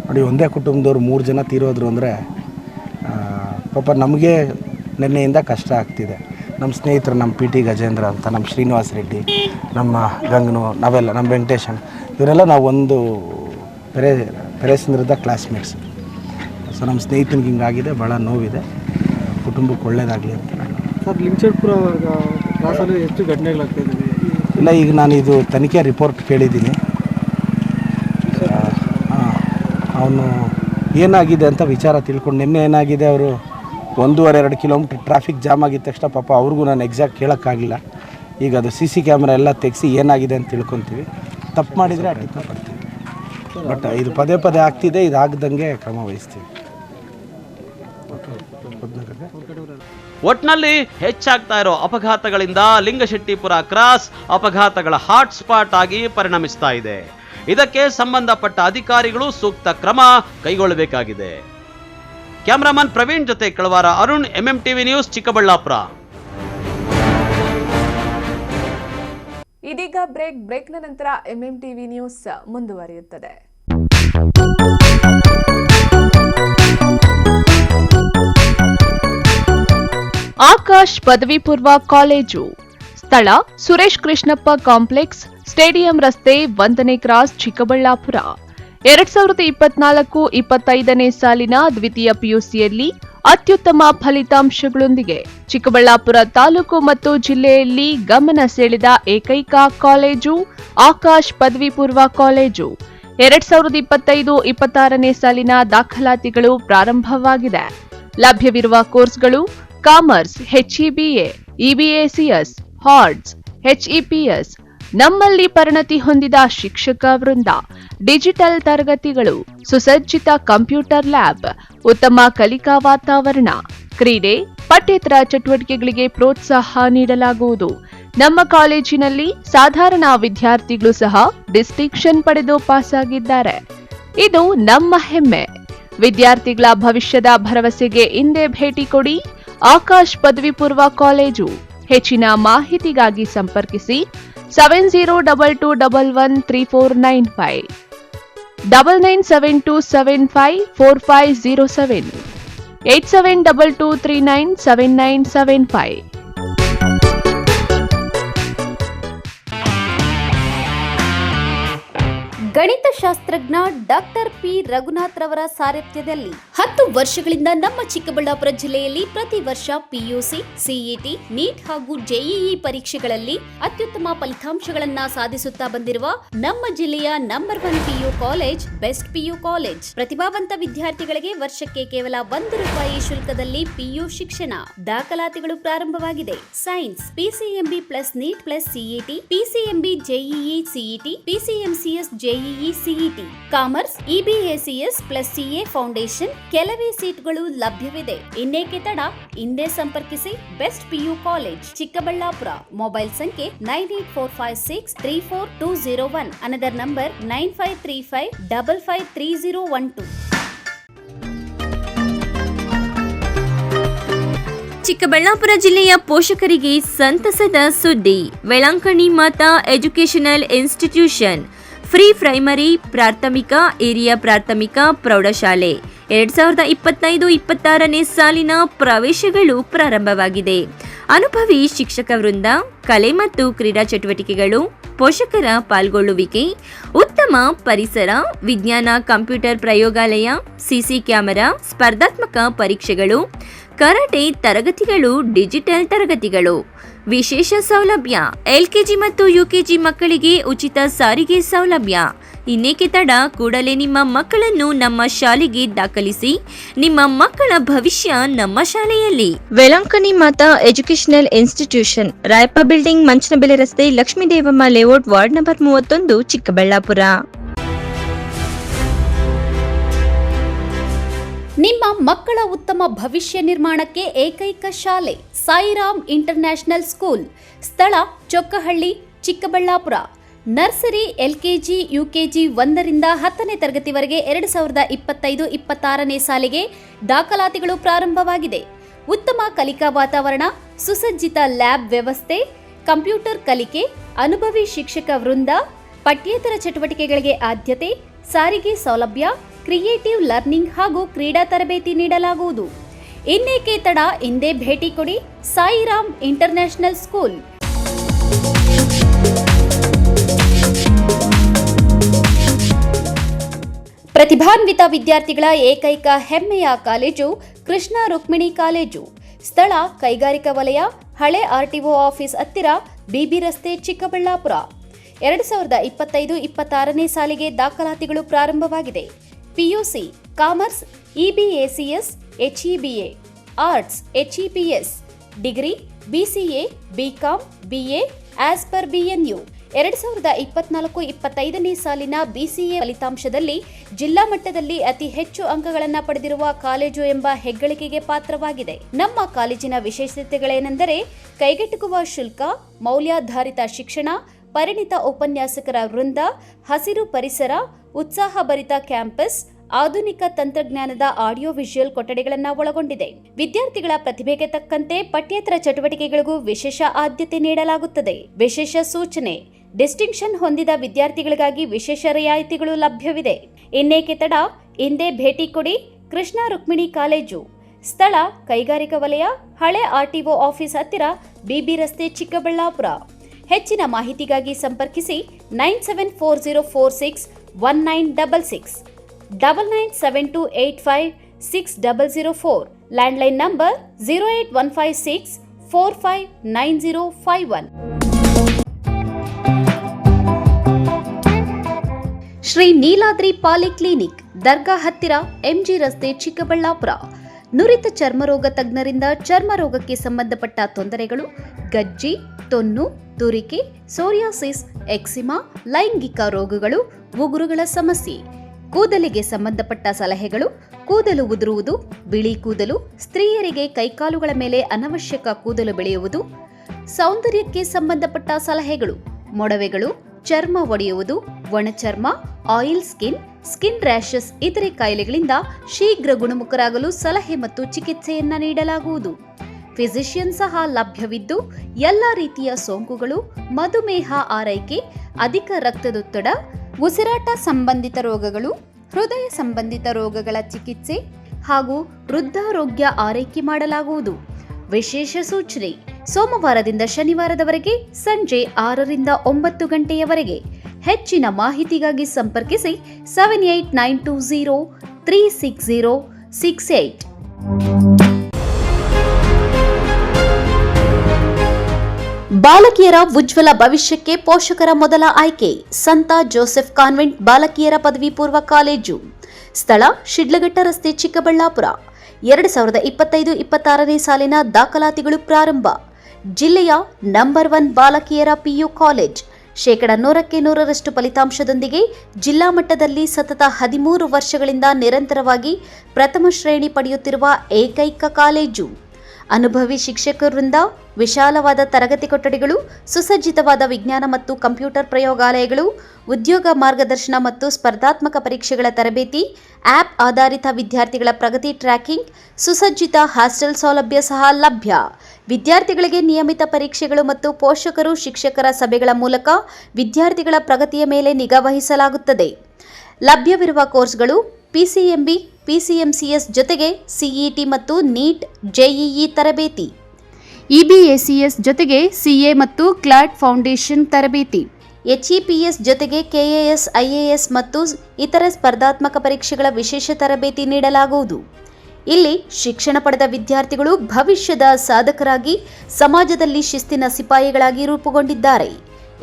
ನೋಡಿ, ಒಂದೇ ಕುಟುಂಬದವ್ರು 3 ಜನ ತೀರೋದ್ರು ಅಂದರೆ ಪಾಪ ನಮಗೆ ನಿನ್ನೆಯಿಂದ ಕಷ್ಟ ಆಗ್ತಿದೆ. ನಮ್ಮ ಸ್ನೇಹಿತರು, ನಮ್ಮ PT ಗಜೇಂದ್ರ ಅಂತ, ನಮ್ಮ ಶ್ರೀನಿವಾಸ ರೆಡ್ಡಿ, ನಮ್ಮ ಗಂಗನು, ನಾವೆಲ್ಲ, ನಮ್ಮ ವೆಂಕಟೇಶನ್, ಇವರೆಲ್ಲ ನಾವು ಒಂದು ಪೆರೇಸಂದ್ರದ ಕ್ಲಾಸ್ಮೇಟ್ಸ್. ಸೊ ನಮ್ಮ ಸ್ನೇಹಿತನಿಗೆ ಹಿಂಗಾಗಿದೆ, ಭಾಳ ನೋವಿದೆ. ಕುಟುಂಬಕ್ಕೆ ಒಳ್ಳೇದಾಗಲಿ ಅಂತ. ಸರ್, ಲಿಂಗಶೆಟ್ಪುರ ಕ್ಲಾಸಲ್ಲಿ ಎಷ್ಟು ಘಟನೆಗಳಾಗ್ತಾಯಿದ್ದೀವಿ? ಇಲ್ಲ, ಈಗ ನಾನು ಇದು ತನಿಖೆ ರಿಪೋರ್ಟ್ ಕೇಳಿದ್ದೀನಿ. ಅವನು ಏನಾಗಿದೆ ಅಂತ ವಿಚಾರ ತಿಳ್ಕೊಂಡು, ನಿನ್ನೆ ಏನಾಗಿದೆ, ಅವರು 1.5-2 ಕಿಲೋಮೀಟ್ರ್ ಟ್ರಾಫಿಕ್ ಜಾಮ್ ಆಗಿದ ತಕ್ಷಣ ಪಾಪ ಅವ್ರಿಗೂ ನಾನು ಎಕ್ಸಾಕ್ಟ್ ಕೇಳೋಕ್ಕಾಗಿಲ್ಲ. ಈಗ ಅದು CC ಕ್ಯಾಮ್ರಾ ಎಲ್ಲ ತೆಗೆಸಿ ಏನಾಗಿದೆ ಅಂತ ತಿಳ್ಕೊತೀವಿ. ತಪ್ಪು ಮಾಡಿದರೆ ಅಡ್ಡಿತ ಪಡ್ತೀವಿ. ಬಟ್ ಇದು ಪದೇ ಪದೇ ಆಗ್ತಿದೆ, ಇದು ಆಗದಂಗೆ ಕ್ರಮ ವಹಿಸ್ತೀವಿ. ಒಟ್ನಲ್ಲಿ ಹೆಚ್ಚಾಗ್ತಾ ಇರೋ ಅಪಘಾತಗಳಿಂದ ಲಿಂಗಶೆಟ್ಟಿಪುರ ಕ್ರಾಸ್ ಅಪಘಾತಗಳ ಹಾಟ್ ಸ್ಪಾಟ್ ಆಗಿ ಪರಿಣಮಿಸ್ತಾ ಇದೆ. ಇದಕ್ಕೆ ಸಂಬಂಧಪಟ್ಟ ಅಧಿಕಾರಿಗಳು ಸೂಕ್ತ ಕ್ರಮ ಕೈಗೊಳ್ಳಬೇಕಾಗಿದೆ. ಕ್ಯಾಮರಾಮನ್ ಪ್ರವೀಣ್ ಜೊತೆ ಕಳವಾರ ಅರುಣ್, MMTV ನ್ಯೂಸ್, ಚಿಕ್ಕಬಳ್ಳಾಪುರ. ಇದೀಗ ಬ್ರೇಕ್ನ ನಂತರ MMTV ನ್ಯೂಸ್ ಮುಂದುವರಿಯುತ್ತದೆ. ಆಕಾಶ್ ಪದವಿ ಪೂರ್ವ ಕಾಲೇಜು. ಸ್ಥಳ ಸುರೇಶ್ ಕೃಷ್ಣಪ್ಪ ಕಾಂಪ್ಲೆಕ್ಸ್, ಸ್ಟೇಡಿಯಂ ರಸ್ತೆ, 1ನೇ ಕ್ರಾಸ್, ಚಿಕ್ಕಬಳ್ಳಾಪುರ. 2024-25ನೇ ಸಾಲಿನ ದ್ವಿತೀಯ ಪಿಯುಸಿಯಲ್ಲಿ ಅತ್ಯುತ್ತಮ ಫಲಿತಾಂಶಗಳೊಂದಿಗೆ ಚಿಕ್ಕಬಳ್ಳಾಪುರ ತಾಲೂಕು ಮತ್ತು ಜಿಲ್ಲೆಯಲ್ಲಿ ಗಮನ ಸೆಳೆದ ಏಕೈಕ ಕಾಲೇಜು ಆಕಾಶ್ ಪದವಿ ಪೂರ್ವ ಕಾಲೇಜು. 2025-26ನೇ ಸಾಲಿನ ದಾಖಲಾತಿಗಳು ಪ್ರಾರಂಭವಾಗಿದೆ. ಲಭ್ಯವಿರುವ ಕೋರ್ಸ್ಗಳು commerce, HEBA, EBACS, arts, HEPS. ನಮ್ಮಲ್ಲಿ ಪರಿಣತಿ ಹೊಂದಿದ ಶಿಕ್ಷಕ ವೃಂದ, ಡಿಜಿಟಲ್ ತರಗತಿಗಳು, ಸುಸಜ್ಜಿತ ಕಂಪ್ಯೂಟರ್ ಲ್ಯಾಬ್, ಉತ್ತಮ ಕಲಿಕಾ ವಾತಾವರಣ, ಕ್ರೀಡೆ, ಪಠ್ಯೇತರ ಚಟುವಟಿಕೆಗಳಿಗೆ ಪ್ರೋತ್ಸಾಹ ನೀಡಲಾಗುವುದು. ನಮ್ಮ ಕಾಲೇಜಿನಲ್ಲಿ ಸಾಧಾರಣ ವಿದ್ಯಾರ್ಥಿಗಳು ಸಹ ಡಿಸ್ಟಿಂಕ್ಷನ್ ಪಡೆದು ಪಾಸಾಗಿದ್ದಾರೆ. ಇದು ನಮ್ಮ ಹೆಮ್ಮೆ. ವಿದ್ಯಾರ್ಥಿಗಳ ಭವಿಷ್ಯದ ಭರವಸೆಗೆ ಹಿಂದೆ ಭೇಟಿ ಕೊಡಿ. ಆಕಾಶ್ ಪದವಿ ಪೂರ್ವ ಕಾಲೇಜು. ಹೆಚ್ಚಿನ ಮಾಹಿತಿಗಾಗಿ ಸಂಪರ್ಕಿಸಿ 7022113495, 9972754507, 8722397975. ಗಣಿತಶಾಸ್ತ್ರಜ್ಞ ಡಾಕ್ಟರ್ ಪಿ ರಘುನಾಥ್ ರವರ ಸಾರಥ್ಯದಲ್ಲಿ 10 ವರ್ಷಗಳಿಂದ ನಮ್ಮ ಚಿಕ್ಕಬಳ್ಳಾಪುರ ಜಿಲ್ಲೆಯಲ್ಲಿ ಪ್ರತಿ ವರ್ಷ ಪಿಯುಸಿ, ಸಿಇಟಿ, ನೀಟ್ ಹಾಗೂ ಜೆಇಇ ಪರೀಕ್ಷೆಗಳಲ್ಲಿ ಅತ್ಯುತ್ತಮ ಫಲಿತಾಂಶಗಳನ್ನ ಸಾಧಿಸುತ್ತಾ ಬಂದಿರುವ ನಮ್ಮ ಜಿಲ್ಲೆಯ number 1 PU college best PU college. ಪ್ರತಿಭಾವಂತ ವಿದ್ಯಾರ್ಥಿಗಳಿಗೆ ವರ್ಷಕ್ಕೆ ಕೇವಲ ₹1 ಶುಲ್ಕದಲ್ಲಿ ಪಿಯು ಶಿಕ್ಷಣ. ದಾಖಲಾತಿಗಳು ಪ್ರಾರಂಭವಾಗಿದೆ. Science PCMB plus NEET plus CET, PCMB JEE CET, PCMCS JEE CET, commerce EBACS plus CA foundation. ಕೆಲವೇ ಸೀಟ್ಗಳು ಲಭ್ಯವಿದೆ. ಇನ್ನೇಕೆ ತಡ? ಹಿಂದೆ ಸಂಪರ್ಕಿಸಿ best PU college, Chikkaballapur. Mobile ಸಂಖ್ಯೆ 9845634201. Another number 9535553012. ಚಿಕ್ಕಬಳ್ಳಾಪುರ ಜಿಲ್ಲೆಯ ಪೋಷಕರಿಗೆ ಸಂತಸದ ಸುದ್ದಿ. ವೆಳಂಕಣಿ Mata educational institution free primary, ಪ್ರಾಥಮಿಕ, ಹಿರಿಯ ಪ್ರಾಥಮಿಕ, ಪ್ರೌಢಶಾಲೆ 2025-26ನೇ ಸಾಲಿನ ಪ್ರವೇಶಗಳು ಪ್ರಾರಂಭವಾಗಿದೆ. ಅನುಭವಿ ಶಿಕ್ಷಕ ವೃಂದ, ಕಲೆ ಮತ್ತು ಕ್ರೀಡಾ ಚಟುವಟಿಕೆಗಳು, ಪೋಷಕರ ಪಾಲ್ಗೊಳ್ಳುವಿಕೆ, ಉತ್ತಮ ಪರಿಸರ, ವಿಜ್ಞಾನ ಕಂಪ್ಯೂಟರ್ ಪ್ರಯೋಗಾಲಯ, ಸಿಸಿ ಕ್ಯಾಮೆರಾ, ಸ್ಪರ್ಧಾತ್ಮಕ ಪರೀಕ್ಷೆಗಳು, ಕರಾಟೆ ತರಗತಿಗಳು, ಡಿಜಿಟಲ್ ತರಗತಿಗಳು. ವಿಶೇಷ ಸೌಲಭ್ಯ: LKG ಮತ್ತು UKG ಮಕ್ಕಳಿಗೆ ಉಚಿತ ಸಾರಿಗೆ ಸೌಲಭ್ಯ. ಇನ್ನೇಕೆ ತಡ? ಕೂಡಲೇ ನಿಮ್ಮ ಮಕ್ಕಳನ್ನು ನಮ್ಮ ಶಾಲೆಗೆ ದಾಖಲಿಸಿ. ನಿಮ್ಮ ಮಕ್ಕಳ ಭವಿಷ್ಯ ನಮ್ಮ ಶಾಲೆಯಲ್ಲಿ. Velankanni Mata educational institution, Rayappa building, Manchanabele ರಸ್ತೆ, Lakshmidevamma layout, ward number 31, Chikkaballapur. ನಿಮ್ಮ ಮಕ್ಕಳ ಉತ್ತಮ ಭವಿಷ್ಯ ನಿರ್ಮಾಣಕ್ಕೆ ಏಕೈಕ ಶಾಲೆ ಸಾಯಿರಾಮ್ ಇಂಟರ್ನ್ಯಾಷನಲ್ ಸ್ಕೂಲ್. ಸ್ಥಳ Chokkahalli, Chikkaballapur. Nursery, LKG, UKG 1ರಿಂದ 10ನೇ ತರಗತಿವರೆಗೆ 2025-26ನೇ ಸಾಲಿಗೆ ದಾಖಲಾತಿಗಳು ಪ್ರಾರಂಭವಾಗಿದೆ. ಉತ್ತಮ ಕಲಿಕಾ ವಾತಾವರಣ, ಸುಸಜ್ಜಿತ ಲ್ಯಾಬ್ ವ್ಯವಸ್ಥೆ, ಕಂಪ್ಯೂಟರ್ ಕಲಿಕೆ, ಅನುಭವಿ ಶಿಕ್ಷಕ ವೃಂದ, ಪಠ್ಯೇತರ ಚಟುವಟಿಕೆಗಳಿಗೆ ಆದ್ಯತೆ, ಸಾರಿಗೆ ಸೌಲಭ್ಯ, ಕ್ರಿಯೇಟಿವ್ ಲರ್ನಿಂಗ್ ಹಾಗೂ ಕ್ರೀಡಾ ತರಬೇತಿ ನೀಡಲಾಗುವುದು. ಇನ್ನೇಕೆ ತಡ? ಹಿಂದೆ ಭೇಟಿ ಕೊಡಿ. Sairam international school. ಪ್ರತಿಭಾನ್ವಿತ ವಿದ್ಯಾರ್ಥಿಗಳ ಏಕೈಕ ಹೆಮ್ಮೆಯ ಕಾಲೇಜು ಕೃಷ್ಣ ರುಕ್ಮಿಣಿ ಕಾಲೇಜು. ಸ್ಥಳ ಕೈಗಾರಿಕಾ ವಲಯ, ಹಳೆ RTO ಆಫೀಸ್ ಹತ್ತಿರ, BB ರಸ್ತೆ, ಚಿಕ್ಕಬಳ್ಳಾಪುರ. 2025-26ನೇ ಸಾಲಿಗೆ ದಾಖಲಾತಿಗಳು ಪ್ರಾರಂಭವಾಗಿದೆ. PUC commerce EBACS HEBA, arts HEPS, degree BCA, BCom, BA as per BNU. 2024-25ನೇ ಸಾಲಿನ BCA ಫಲಿತಾಂಶದಲ್ಲಿ ಜಿಲ್ಲಾ ಮಟ್ಟದಲ್ಲಿ ಅತಿ ಹೆಚ್ಚು ಅಂಕಗಳನ್ನು ಪಡೆದಿರುವ ಕಾಲೇಜು ಎಂಬ ಹೆಗ್ಗಳಿಕೆಗೆ ಪಾತ್ರವಾಗಿದೆ. ನಮ್ಮ ಕಾಲೇಜಿನ ವಿಶೇಷತೆಗಳೇನೆಂದರೆ ಕೈಗೆಟುಕುವ ಶುಲ್ಕ, ಮೌಲ್ಯಾಧಾರಿತ ಶಿಕ್ಷಣ, ಪರಿಣಿತ ಉಪನ್ಯಾಸಕರ ವೃಂದ, ಹಸಿರು ಪರಿಸರ, ಉತ್ಸಾಹಭರಿತ ಕ್ಯಾಂಪಸ್, ಆಧುನಿಕ ತಂತ್ರಜ್ಞಾನದ ಆಡಿಯೋ ವಿಜುವಲ್ ಕೊಠಡಿಗಳನ್ನು ಒಳಗೊಂಡಿದೆ. ವಿದ್ಯಾರ್ಥಿಗಳ ಪ್ರತಿಭೆಗೆ ತಕ್ಕಂತೆ ಪಠ್ಯೇತರ ಚಟುವಟಿಕೆಗಳಿಗೂ ವಿಶೇಷ ಆದ್ಯತೆ ನೀಡಲಾಗುತ್ತದೆ. ವಿಶೇಷ ಸೂಚನೆ: ಡಿಸ್ಟಿಂಕ್ಷನ್ ಹೊಂದಿದ ವಿದ್ಯಾರ್ಥಿಗಳಿಗಾಗಿ ವಿಶೇಷ ರಿಯಾಯಿತಿಗಳು ಲಭ್ಯವಿದೆ. ಇನ್ನೇಕೆ ತಡ? ಹಿಂದೆ ಭೇಟಿ ಕೊಡಿ. ಕೃಷ್ಣ ರುಕ್ಮಿಣಿ ಕಾಲೇಜು. ಸ್ಥಳ ಕೈಗಾರಿಕಾ ವಲಯ, ಹಳೆ RTO ಆಫೀಸ್ ಹತ್ತಿರ, BB ರಸ್ತೆ, ಚಿಕ್ಕಬಳ್ಳಾಪುರ. ಹೆಚ್ಚಿನ ಮಾಹಿತಿಗಾಗಿ ಸಂಪರ್ಕಿಸಿ 9740461966 9972856004 landline number 08156459051. Shri Neeladri polyclinic, ದರ್ಗಾ ಹತ್ತಿರ, ಎಂಜಿ ರಸ್ತೆ, ಚಿಕ್ಕಬಳ್ಳಾಪುರ. ನುರಿತ ಚರ್ಮರೋಗ ತಜ್ಞರಿಂದ ಚರ್ಮರೋಗಕ್ಕೆ ಸಂಬಂಧಪಟ್ಟ ತೊಂದರೆಗಳು, ಗಜ್ಜಿ, ತೊನ್ನು, ತುರಿಕೆ, ಸೋರಿಯಾಸಿಸ್, ಎಕ್ಸಿಮಾ, ಲೈಂಗಿಕ ರೋಗಗಳು, ಉಗುರುಗಳ ಸಮಸ್ಯೆ, ಕೂದಲಿಗೆ ಸಂಬಂಧಪಟ್ಟ ಸಲಹೆಗಳು, ಕೂದಲು ಉದುರುವುದು, ಬಿಳಿ ಕೂದಲು, ಸ್ತ್ರೀಯರಿಗೆ ಕೈಕಾಲುಗಳ ಮೇಲೆ ಅನವಶ್ಯಕ ಕೂದಲು ಬೆಳೆಯುವುದು, ಸೌಂದರ್ಯಕ್ಕೆ ಸಂಬಂಧಪಟ್ಟ ಸಲಹೆಗಳು, ಮೊಡವೆಗಳು, ಚರ್ಮ ಒಡೆಯುವುದು, ಒಣಚರ್ಮ, ಆಯಿಲ್ ಸ್ಕಿನ್, ಸ್ಕಿನ್ ರ್ಯಾಷಸ್ ಇತರೆ ಕಾಯಿಲೆಗಳಿಂದ ಶೀಘ್ರ ಗುಣಮುಖರಾಗಲು ಸಲಹೆ ಮತ್ತು ಚಿಕಿತ್ಸೆಯನ್ನ ನೀಡಲಾಗುವುದು. ಫಿಸಿಷಿಯನ್ ಸಹ ಲಭ್ಯವಿದ್ದು ಎಲ್ಲ ರೀತಿಯ ಸೋಂಕುಗಳು, ಮಧುಮೇಹ ಆರೈಕೆ, ಅಧಿಕ ರಕ್ತದೊತ್ತಡ, ಉಸಿರಾಟ ಸಂಬಂಧಿತ ರೋಗಗಳು, ಹೃದಯ ಸಂಬಂಧಿತ ರೋಗಗಳ ಚಿಕಿತ್ಸೆ ಹಾಗೂ ವೃದ್ಧಾರೋಗ್ಯ ಆರೈಕೆ ಮಾಡಲಾಗುವುದು. ವಿಶೇಷ ಸೂಚನೆ: ಸೋಮವಾರದಿಂದ ಶನಿವಾರದವರೆಗೆ ಸಂಜೆ 6 ರಿಂದ 9 ಗಂಟೆಯವರೆಗೆ. ಹೆಚ್ಚಿನ ಮಾಹಿತಿಗಾಗಿ ಸಂಪರ್ಕಿಸಿ 7892036068. ಬಾಲಕಿಯರ ಉಜ್ವಲ ಭವಿಷ್ಯಕ್ಕೆ ಪೋಷಕರ ಮೊದಲ ಆಯ್ಕೆ ಸಂತ ಜೋಸೆಫ್ ಕಾನ್ವೆಂಟ್ ಬಾಲಕಿಯರ ಪದವಿ ಪೂರ್ವ ಕಾಲೇಜು. ಸ್ಥಳ ಶಿಡ್ಲಘಟ್ಟ ರಸ್ತೆ, ಚಿಕ್ಕಬಳ್ಳಾಪುರ. 2025-26ನೇ ಸಾಲಿನ ದಾಖಲಾತಿಗಳು ಪ್ರಾರಂಭ. ಜಿಲ್ಲೆಯ ನಂಬರ್ 1 ಬಾಲಕಿಯರ ಪಿಯು ಕಾಲೇಜ್. 100% ಫಲಿತಾಂಶದೊಂದಿಗೆ ಜಿಲ್ಲಾ ಮಟ್ಟದಲ್ಲಿ ಸತತ 13 ವರ್ಷಗಳಿಂದ ನಿರಂತರವಾಗಿ ಪ್ರಥಮ ಶ್ರೇಣಿ ಪಡೆಯುತ್ತಿರುವ ಏಕೈಕ ಕಾಲೇಜು. ಅನುಭವಿ ಶಿಕ್ಷಕರಿಂದ ವಿಶಾಲವಾದ ತರಗತಿ ಕೊಠಡಿಗಳು, ಸುಸಜ್ಜಿತವಾದ ವಿಜ್ಞಾನ ಮತ್ತು ಕಂಪ್ಯೂಟರ್ ಪ್ರಯೋಗಾಲಯಗಳು, ಉದ್ಯೋಗ ಮಾರ್ಗದರ್ಶನ ಮತ್ತು ಸ್ಪರ್ಧಾತ್ಮಕ ಪರೀಕ್ಷೆಗಳ ತರಬೇತಿ, ಆಪ್ ಆಧಾರಿತ ವಿದ್ಯಾರ್ಥಿಗಳ ಪ್ರಗತಿ ಟ್ರ್ಯಾಕಿಂಗ್, ಸುಸಜ್ಜಿತ ಹಾಸ್ಟೆಲ್ ಸೌಲಭ್ಯ ಸಹ ಲಭ್ಯ. ವಿದ್ಯಾರ್ಥಿಗಳಿಗೆ ನಿಯಮಿತ ಪರೀಕ್ಷೆಗಳು ಮತ್ತು ಪೋಷಕರು ಶಿಕ್ಷಕರ ಸಭೆಗಳ ಮೂಲಕ ವಿದ್ಯಾರ್ಥಿಗಳ ಪ್ರಗತಿಯ ಮೇಲೆ ನಿಗಾ ವಹಿಸಲಾಗುತ್ತದೆ. ಲಭ್ಯವಿರುವ ಕೋರ್ಸ್ಗಳು ಪಿಸಿಎಂಬಿ, ಪಿಸಿಎಂಸಿಎಸ್ ಜೊತೆಗೆ ಸಿಇಟಿ ಮತ್ತು ನೀಟ್, ಜೆಇಇ ತರಬೇತಿ, ಇಬಿಎಸಿಎಸ್ ಜೊತೆಗೆ ಸಿಎ ಮತ್ತು ಕ್ಲಾಟ್ ಫೌಂಡೇಶನ್ ತರಬೇತಿ, ಎಚ್ಇಪಿಎಸ್ ಜೊತೆಗೆ ಕೆಎಎಸ್, ಐಎಎಸ್ ಮತ್ತು ಇತರ ಸ್ಪರ್ಧಾತ್ಮಕ ಪರೀಕ್ಷೆಗಳ ವಿಶೇಷ ತರಬೇತಿ ನೀಡಲಾಗುವುದು. ಇಲ್ಲಿ ಶಿಕ್ಷಣ ಪಡೆದ ವಿದ್ಯಾರ್ಥಿಗಳು ಭವಿಷ್ಯದ ಸಾಧಕರಾಗಿ ಸಮಾಜದಲ್ಲಿ ಶಿಸ್ತಿನ ಸಿಪಾಯಿಗಳಾಗಿ ರೂಪುಗೊಂಡಿದ್ದಾರೆ.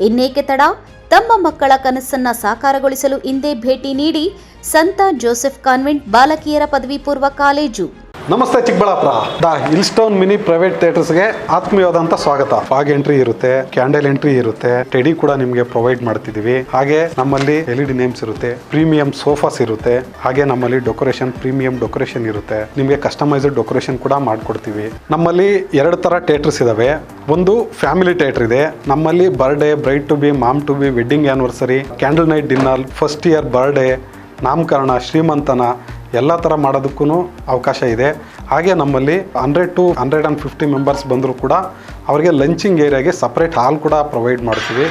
ಇನ್ನೇಕೆ ತಡ? ತಮ್ಮ ಮಕ್ಕಳ ಕನಸನ್ನ ಸಾಕಾರಗೊಳಿಸಲು ಇಂದೇ ಭೇಟಿ ನೀಡಿ ಸಂತ ಜೋಸೆಫ್ ಕಾನ್ವೆಂಟ್ ಬಾಲಕಿಯರ ಪದವಿ ಪೂರ್ವ ಕಾಲೇಜು. ನಮಸ್ತೆ ಚಿಕ್ಕಬಳ್ಳಾಪುರ. ದ ಹಿಲ್ಸ್ಟೋನ್ ಮಿನಿ ಪ್ರೈವೇಟ್ ಥಿಯೇಟರ್ಸ್ಗೆ ಆತ್ಮೀಯವಾದಂತ ಸ್ವಾಗತ. ಫಾಗ್ ಎಂಟ್ರಿ ಇರುತ್ತೆ, ಕ್ಯಾಂಡಲ್ ಎಂಟ್ರಿ ಇರುತ್ತೆ, ಟೆಡಿ ಕೂಡ ನಿಮಗೆ ಪ್ರೊವೈಡ್ ಮಾಡ್ತಿದೀವಿ. ಹಾಗೆ ನಮ್ಮಲ್ಲಿ LED ನೇಮ್ಸ್ ಇರುತ್ತೆ, ಪ್ರೀಮಿಯಂ ಸೋಫಾಸ್ ಇರುತ್ತೆ, ಹಾಗೆ ನಮ್ಮಲ್ಲಿ ಡೆಕೋರೇಷನ್, ಪ್ರೀಮಿಯಂ ಡೆಕೋರೇಷನ್ ಇರುತ್ತೆ. ನಿಮಗೆ ಕಸ್ಟಮೈಸ್ಡ್ ಡೆಕೋರೇಷನ್ ಕೂಡ ಮಾಡ್ಕೊಡ್ತೀವಿ. ನಮ್ಮಲ್ಲಿ 2 ತರ ಥಿಯೇಟರ್ಸ್ ಇದಾವೆ. ಒಂದು ಫ್ಯಾಮಿಲಿ ಥಿಯೇಟರ್ ಇದೆ. ನಮ್ಮಲ್ಲಿ birthday, bride to be, mom to be, wedding anniversary, candle night dinner, first year birthday, ನಾಮಕರಣ, ಶ್ರೀಮಂತನ ಎಲ್ಲ ಥರ ಮಾಡೋದಕ್ಕೂ ಅವಕಾಶ ಇದೆ. ಹಾಗೆ ನಮ್ಮಲ್ಲಿ 100 to 150 ಮೆಂಬರ್ಸ್ ಬಂದರೂ ಕೂಡ ಅವರಿಗೆ ಲಂಚಿಂಗ್ ಏರಿಯಾಗೆ ಸಪ್ರೇಟ್ ಹಾಲ್ ಕೂಡ ಪ್ರೊವೈಡ್ ಮಾಡ್ತೀವಿ.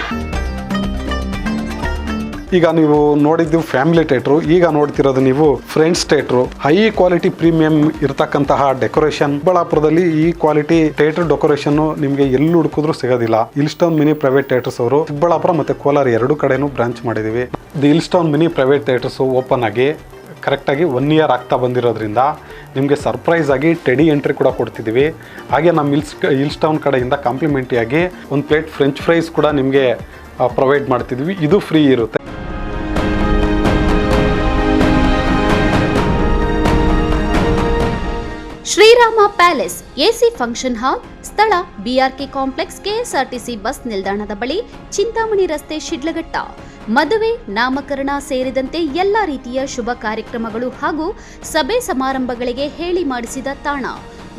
ಈಗ ನೀವು ನೋಡಿದ್ದು ಫ್ಯಾಮಿಲಿ ಥಿಯೇಟ್ರು, ಈಗ ನೋಡ್ತಿರೋದು ನೀವು friends theatre. High quality premium ಇರತಕ್ಕಂತಹ ಡೆಕೋರೇಷನ್. ಚಿಕ್ಕಬಳ್ಳಾಪುರದಲ್ಲಿ ಈ ಕ್ವಾಲಿಟಿ ಥಿಯೇಟರ್ ಡೆಕೋರೇಷನ್ ನಿಮಗೆ ಎಲ್ಲಿ ಹುಡುಕಿದ್ರು ಸಿಗೋದಿಲ್ಲ. ಹಿಲ್ಸ್ಟೋನ್ ಮಿನಿ ಪ್ರೈವೇಟ್ ಥಿಯೇಟರ್ಸ್ ಅವರು ಚಿಕ್ಕಬಳ್ಳಾಪುರ ಮತ್ತು ಕೋಲಾರ 2 ಕಡೆನೂ ಬ್ರಾಂಚ್ ಮಾಡಿದ್ದೀವಿ. The Hillstone mini private theatres open ಆಗಿ ಕರೆಕ್ಟಾಗಿ 1 year ಆಗ್ತಾ ಬಂದಿರೋದ್ರಿಂದ ನಿಮಗೆ ಸರ್ಪ್ರೈಸ್ ಆಗಿ ಟೆಡಿ ಎಂಟ್ರಿ ಕೂಡ ಕೊಡ್ತಿದ್ದೀವಿ. ಹಾಗೆ ನಮ್ಮ ಹಿಲ್ಸ್ಟೌನ್ ಕಡೆಯಿಂದ ಕಾಂಪ್ಲಿಮೆಂಟಿಯಾಗಿ 1 ಪ್ಲೇಟ್ ಫ್ರೆಂಚ್ ಫ್ರೈಸ್ ಕೂಡ ನಿಮಗೆ ಪ್ರೊವೈಡ್ ಮಾಡ್ತಿದ್ವಿ. ಇದು ಫ್ರೀ ಇರುತ್ತೆ. Shrirama palace AC function hall. ಸ್ಥಳ ಬಿಆರ್ಕೆ ಕಾಂಪ್ಲೆಕ್ಸ್, ಕೆಎಸ್ಆರ್ಟಿಸಿ ಬಸ್ ನಿಲ್ದಾಣದ ಬಳಿ, ಚಿಂತಾಮಣಿ ರಸ್ತೆ, ಶಿಡ್ಲಘಟ್ಟ. ಮದುವೆ, ನಾಮಕರಣ ಸೇರಿದಂತೆ ಎಲ್ಲ ರೀತಿಯ ಶುಭ ಕಾರ್ಯಕ್ರಮಗಳು ಹಾಗೂ ಸಭೆ ಸಮಾರಂಭಗಳಿಗೆ ಹೇಳಿ ಮಾಡಿಸಿದ ತಾಣ.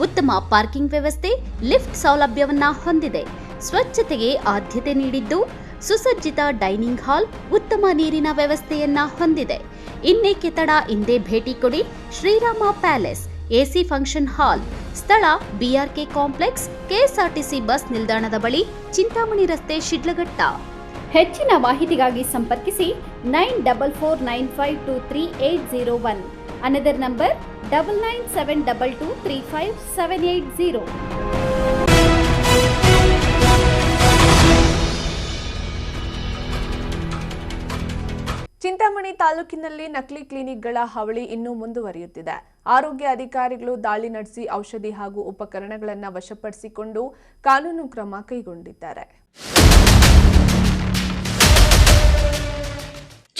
ಉತ್ತಮ ಪಾರ್ಕಿಂಗ್ ವ್ಯವಸ್ಥೆ, ಲಿಫ್ಟ್ ಸೌಲಭ್ಯವನ್ನ ಹೊಂದಿದೆ. ಸ್ವಚ್ಛತೆಗೆ ಆದ್ಯತೆ ನೀಡಿದ್ದು, ಸುಸಜ್ಜಿತ ಡೈನಿಂಗ್ ಹಾಲ್, ಉತ್ತಮ ನೀರಿನ ವ್ಯವಸ್ಥೆಯನ್ನ ಹೊಂದಿದೆ. ಇನ್ನೇಕೆ ತಡ? ಇಂದೇ ಭೇಟಿ ಕೊಡಿ. Shrirama palace AC function hall. ಸ್ಥಳ ಬಿಆರ್ಕೆ ಕಾಂಪ್ಲೆಕ್ಸ್, ಕೆಎಸ್ಆರ್ಟಿಸಿ ಬಸ್ ನಿಲ್ದಾಣದ ಬಳಿ, ಚಿಂತಾಮಣಿ ರಸ್ತೆ, ಶಿಡ್ಲಘಟ್ಟ. ಹೆಚ್ಚಿನ ಮಾಹಿತಿಗಾಗಿ ಸಂಪರ್ಕಿಸಿ 9449523801. Another number 9972235780. ಚಿಂತಾಮಣಿ ತಾಲೂಕಿನಲ್ಲಿ ನಕಲಿ ಕ್ಲಿನಿಕ್ಗಳ ಹಾವಳಿ ಇನ್ನೂ ಮುಂದುವರಿಯುತ್ತಿದೆ. ಆರೋಗ್ಯ ಅಧಿಕಾರಿಗಳು ದಾಳಿ ನಡೆಸಿ ಔಷಧಿ ಹಾಗೂ ಉಪಕರಣಗಳನ್ನು ವಶಪಡಿಸಿಕೊಂಡು ಕಾನೂನು ಕ್ರಮ ಕೈಗೊಂಡಿದ್ದಾರೆ.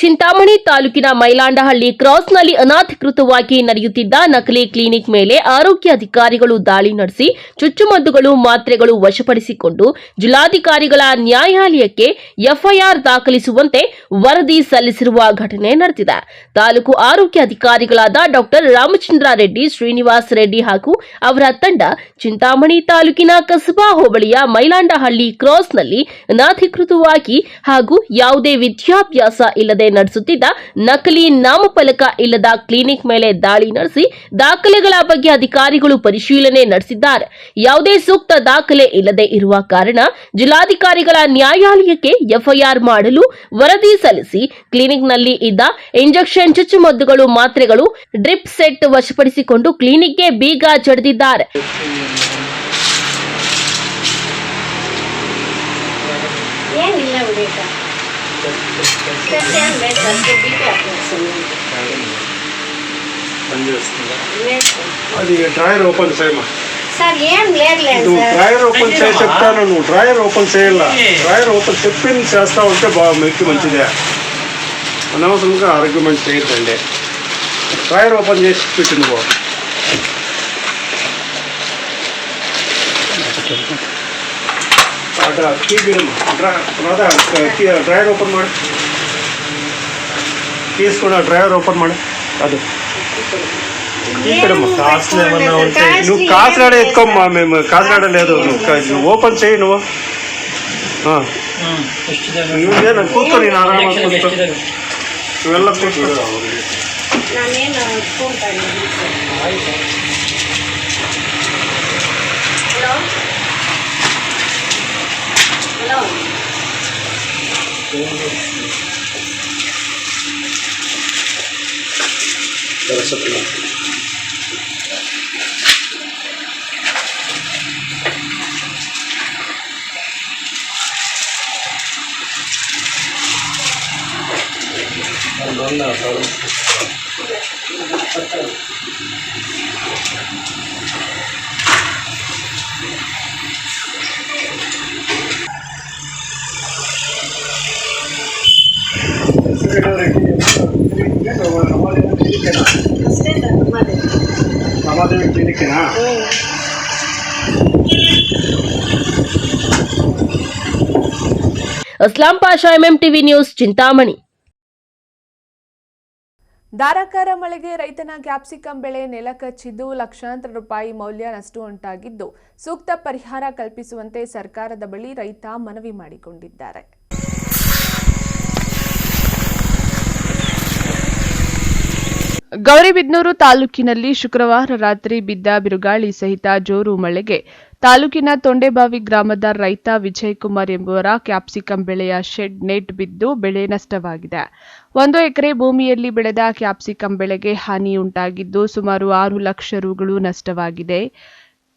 ಚಿಂತಾಮಣಿ ತಾಲೂಕಿನ ಮೈಲಾಂಡಹಳ್ಳಿ ಕ್ರಾಸ್ನಲ್ಲಿ ಅನಧಿಕೃತವಾಗಿ ನಡೆಯುತ್ತಿದ್ದ ನಕಲಿ ಕ್ಲಿನಿಕ್ ಮೇಲೆ ಆರೋಗ್ಯ ಅಧಿಕಾರಿಗಳು ದಾಳಿ ನಡೆಸಿ ಚುಚ್ಚುಮದ್ದುಗಳು ಮಾತ್ರೆಗಳು ವಶಪಡಿಸಿಕೊಂಡು ಜಿಲ್ಲಾಧಿಕಾರಿಗಳ ನ್ಯಾಯಾಲಯಕ್ಕೆ ಎಫ್ಐಆರ್ ದಾಖಲಿಸುವಂತೆ ವರದಿ ಸಲ್ಲಿಸಿರುವ ಘಟನೆ ನಡೆದಿದೆ. ತಾಲೂಕು ಆರೋಗ್ಯ ಅಧಿಕಾರಿಗಳಾದ ಡಾ ರಾಮಚಂದ್ರ ರೆಡ್ಡಿ, ಶ್ರೀನಿವಾಸ್ ರೆಡ್ಡಿ ಹಾಗೂ ಅವರ ತಂಡ ಚಿಂತಾಮಣಿ ತಾಲೂಕಿನ ಕಸಬಾ ಹೋಬಳಿಯ ಮೈಲಾಂಡಹಳ್ಳಿ ಕ್ರಾಸ್ನಲ್ಲಿ ಅನಧಿಕೃತವಾಗಿ ಹಾಗೂ ಯಾವುದೇ ವಿದ್ಯಾಭ್ಯಾಸ ಇಲ್ಲದೆ ನಡೆಸುತ್ತಿದ್ದ ನಕಲಿ ನಾಮಫಲಕ ಇಲ್ಲದ ಕ್ಲಿನಿಕ್ ಮೇಲೆ ದಾಳಿ ನಡೆಸಿ ದಾಖಲೆಗಳ ಬಗ್ಗೆ ಅಧಿಕಾರಿಗಳು ಪರಿಶೀಲನೆ ನಡೆಸಿದ್ದಾರೆ. ಯಾವುದೇ ಸೂಕ್ತ ದಾಖಲೆ ಇಲ್ಲದೆ ಇರುವ ಕಾರಣ ಜಿಲ್ಲಾಧಿಕಾರಿಗಳ ನ್ಯಾಯಾಲಯಕ್ಕೆ ಎಫ್ಐಆರ್ ಮಾಡಲು ವರದಿ ಸಲ್ಲಿಸಿ ಕ್ಲಿನಿಕ್ನಲ್ಲಿ ಇದ್ದ ಇಂಜೆಕ್ಷನ್, ಚುಚ್ಚುಮದ್ದುಗಳು, ಮಾತ್ರೆಗಳು, ಡ್ರಿಪ್ ಸೆಟ್ ವಶಪಡಿಸಿಕೊಂಡು ಕ್ಲಿನಿಕ್ಗೆ ಬೀಗ ಜಡಿದಿದ್ದಾರೆ. అది డ్రాయర్ ఓపెన్ చేయమా సార్ ఏం లేదు డ్రాయర్ ఓపెన్ చేసి చెప్తాను. నువ్వు డ్రాయర్ ఓపెన్ చేయాల. డ్రాయర్ ఓపెన్ చెప్పింది చేస్తా ఉంటే మీకు మంచిదే. అనవసరంగా ఆర్గ్యుమెంట్ చేయొద్దండి. డ్రాయర్ ఓపెన్ చేసి పెట్టింది బా. ಕೀ ಬಿಡಮ್ಮ. ಡ್ರಾಯರ್ ಓಪನ್ ಮಾಡಿ. తీసుకున్న డ్రైవర్ ఓపెన్ ಮಾಡಿ. ಅದು నువ్వు కాకినాడ ఎత్తుకోమ్మా. మేము కాకినాడ లేదు. నువ్వు ఓపెన్ చేయి. నువ్వు నువ్వేనా కూర్చొని నారాయణ కూర్చో. నువ్వెಲ್ಲ కూర్చో. Aslam Pasha, MMTV news, Chintamani. ಧಾರಾಕಾರ ಮಳೆಗೆ ರೈತನ ಕ್ಯಾಪ್ಸಿಕಂ ಬೆಳೆ ನೆಲಕಚ್ಚಿದ್ದು ಲಕ್ಷಾಂತರ ರೂಪಾಯಿ ಮೌಲ್ಯ ನಷ್ಟ ಉಂಟಾಗಿದ್ದು ಸೂಕ್ತ ಪರಿಹಾರ ಕಲ್ಪಿಸುವಂತೆ ಸರ್ಕಾರದ ಬಳಿ ರೈತ ಮನವಿ ಮಾಡಿಕೊಂಡಿದ್ದಾರೆ. ಗೌರಿಬಿದನೂರು ತಾಲೂಕಿನಲ್ಲಿ ಶುಕ್ರವಾರ ರಾತ್ರಿ ಬಿದ್ದ ಬಿರುಗಾಳಿ ಸಹಿತ ಜೋರು ಮಳೆಗೆ ತಾಲೂಕಿನ ತೊಂಡೆಬಾವಿ ಗ್ರಾಮದ ರೈತ ವಿಜಯಕುಮಾರ್ ಎಂಬುವರ ಕ್ಯಾಪ್ಸಿಕಂ ಬೆಳೆಯ ಶೆಡ್ ನೆಟ್ ಬಿದ್ದು ಬೆಳೆ ನಷ್ಟವಾಗಿದೆ. 1 ಎಕರೆ ಭೂಮಿಯಲ್ಲಿ ಬೆಳೆದ ಕ್ಯಾಪ್ಸಿಕಂ ಬೆಳೆಗೆ ಹಾನಿಯುಂಟಾಗಿದ್ದು ಸುಮಾರು 6 ಲಕ್ಷ ರು ನಷ್ಟವಾಗಿದೆ.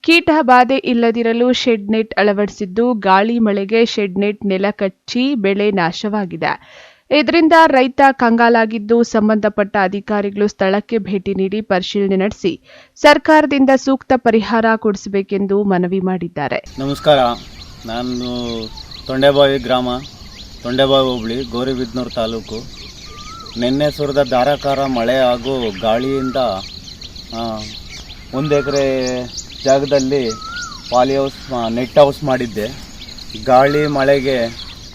ಕೀಟ ಬಾಧೆ ಇಲ್ಲದಿರಲು ಶೆಡ್ ನೆಟ್ ಅಳವಡಿಸಿದ್ದು ಗಾಳಿ ಮಳೆಗೆ ಶೆಡ್ ನೆಟ್ ನೆಲ ಕಚ್ಚಿ ಬೆಳೆ ನಾಶವಾಗಿದೆ. ಇದರಿಂದ ರೈತ ಕಂಗಾಲಾಗಿದ್ದು ಸಂಬಂಧಪಟ್ಟ ಅಧಿಕಾರಿಗಳು ಸ್ಥಳಕ್ಕೆ ಭೇಟಿ ನೀಡಿ ಪರಿಶೀಲನೆ ನಡೆಸಿ ಸರ್ಕಾರದಿಂದ ಸೂಕ್ತ ಪರಿಹಾರ ಕೊಡಿಸಬೇಕೆಂದು ಮನವಿ ಮಾಡಿದ್ದಾರೆ. ನಮಸ್ಕಾರ, ನಾನು ತೊಂಡೆಬಾವಿ ಗ್ರಾಮ, ತೊಂಡೆಬಾವಿ ಹೋಬಳಿ, ಗೌರಿಬಿದನೂರು ತಾಲೂಕು. ನಿನ್ನೆ ಸುರಿದ ಧಾರಾಕಾರ ಮಳೆ ಹಾಗೂ ಗಾಳಿಯಿಂದ 1 ಎಕರೆ ಜಾಗದಲ್ಲಿ ನೆಟ್ ಹೌಸ್ ಮಾಡಿದ್ದೆ. ಗಾಳಿ ಮಳೆಗೆ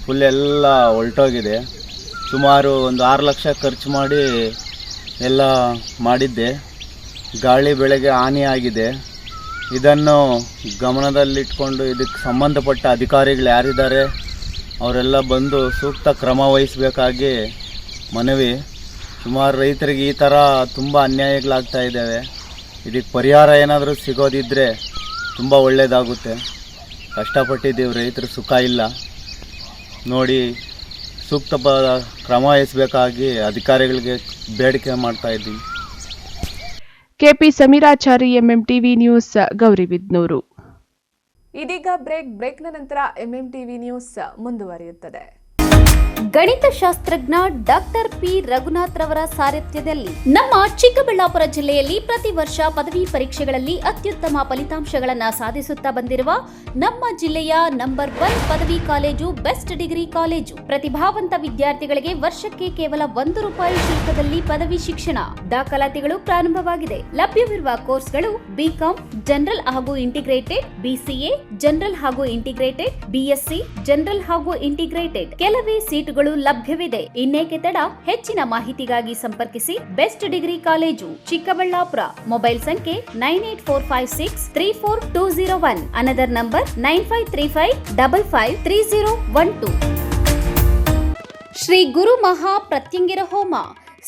ಫುಲ್ ಎಲ್ಲ ಹೊಲ್ಟೋಗಿದೆ. ಸುಮಾರು ಒಂದು 6 ಲಕ್ಷ ಖರ್ಚು ಮಾಡಿ ಎಲ್ಲ ಮಾಡಿದ್ದೆ. ಗಾಳಿ ಬೆಳೆಗೆ ಹಾನಿಯಾಗಿದೆ. ಇದನ್ನು ಗಮನದಲ್ಲಿಟ್ಕೊಂಡು ಇದಕ್ಕೆ ಸಂಬಂಧಪಟ್ಟ ಅಧಿಕಾರಿಗಳು ಯಾರಿದ್ದಾರೆ ಅವರೆಲ್ಲ ಬಂದು ಸೂಕ್ತ ಕ್ರಮ ವಹಿಸಬೇಕಾಗಿ ಮನವಿ. ಸುಮಾರು ರೈತರಿಗೆ ಈ ಥರ ತುಂಬ ಅನ್ಯಾಯಗಳಾಗ್ತಾ ಇದ್ದಾವೆ. ಇದಕ್ಕೆ ಪರಿಹಾರ ಏನಾದರೂ ಸಿಗೋದಿದ್ದರೆ ತುಂಬ ಒಳ್ಳೆಯದಾಗುತ್ತೆ. ಕಷ್ಟಪಟ್ಟಿದ್ದೀವಿ, ರೈತರು ಸುಖ ಇಲ್ಲ. ನೋಡಿ ಸೂಕ್ತ ಕ್ರಮ ವಹಿಸಬೇಕಾಗಿ ಅಧಿಕಾರಿಗಳಿಗೆ ಬೇಡಿಕೆ ಮಾಡ್ತಾ ಇದ್ದೀನಿ. KP Sameerachari, MMTV news, Gauribidanur. ಇದೀಗ ಬ್ರೇಕ್ನ ನಂತರ ಎಂಎಂಟಿವಿ ನ್ಯೂಸ್ ಮುಂದುವರಿಯುತ್ತದೆ. ಗಣಿತಶಾಸ್ತ್ರಜ್ಞ ಡಾಕ್ಟರ್ ಪಿ ರಘುನಾಥ್ ರವರ ಸಾರಥ್ಯದಲ್ಲಿ ನಮ್ಮ ಚಿಕ್ಕಬಳ್ಳಾಪುರ ಜಿಲ್ಲೆಯಲ್ಲಿ ಪ್ರತಿ ವರ್ಷ ಪದವಿ ಪರೀಕ್ಷೆಗಳಲ್ಲಿ ಅತ್ಯುತ್ತಮ ಫಲಿತಾಂಶಗಳನ್ನು ಸಾಧಿಸುತ್ತಾ ಬಂದಿರುವ ನಮ್ಮ ಜಿಲ್ಲೆಯ ನಂಬರ್ 1 ಪದವಿ ಕಾಲೇಜು ಬೆಸ್ಟ್ ಡಿಗ್ರಿ ಕಾಲೇಜು. ಪ್ರತಿಭಾವಂತ ವಿದ್ಯಾರ್ಥಿಗಳಿಗೆ ವರ್ಷಕ್ಕೆ ಕೇವಲ ₹1 ಶುಲ್ಕದಲ್ಲಿ ಪದವಿ ಶಿಕ್ಷಣ. ದಾಖಲಾತಿಗಳು ಪ್ರಾರಂಭವಾಗಿದೆ. ಲಭ್ಯವಿರುವ ಕೋರ್ಸ್ಗಳು ಬಿಕಾಂ ಜನರಲ್ ಹಾಗೂ ಇಂಟಿಗ್ರೇಟೆಡ್, ಬಿಸಿಎ ಜನರಲ್ ಹಾಗೂ ಇಂಟಿಗ್ರೇಟೆಡ್, ಬಿಎಸ್ಸಿ ಜನರಲ್ ಹಾಗೂ ಇಂಟಿಗ್ರೇಟೆಡ್. ಕೆಲವೇ ಸೀಟುಗಳು ಲಭ್ಯವಿದೆ. ಇನ್ನೇಕೆ ತಡ? ಹೆಚ್ಚಿನ ಮಾಹಿತಿಗಾಗಿ ಸಂಪರ್ಕಿಸಿ best degree college, Chikkaballapur. Mobile ಸಂಖ್ಯೆ 9845634201. Another number 9535553012. ಶ್ರೀ ಗುರು ಮಹಾ ಪ್ರತ್ಯಂಗಿರ ಹೋಮ.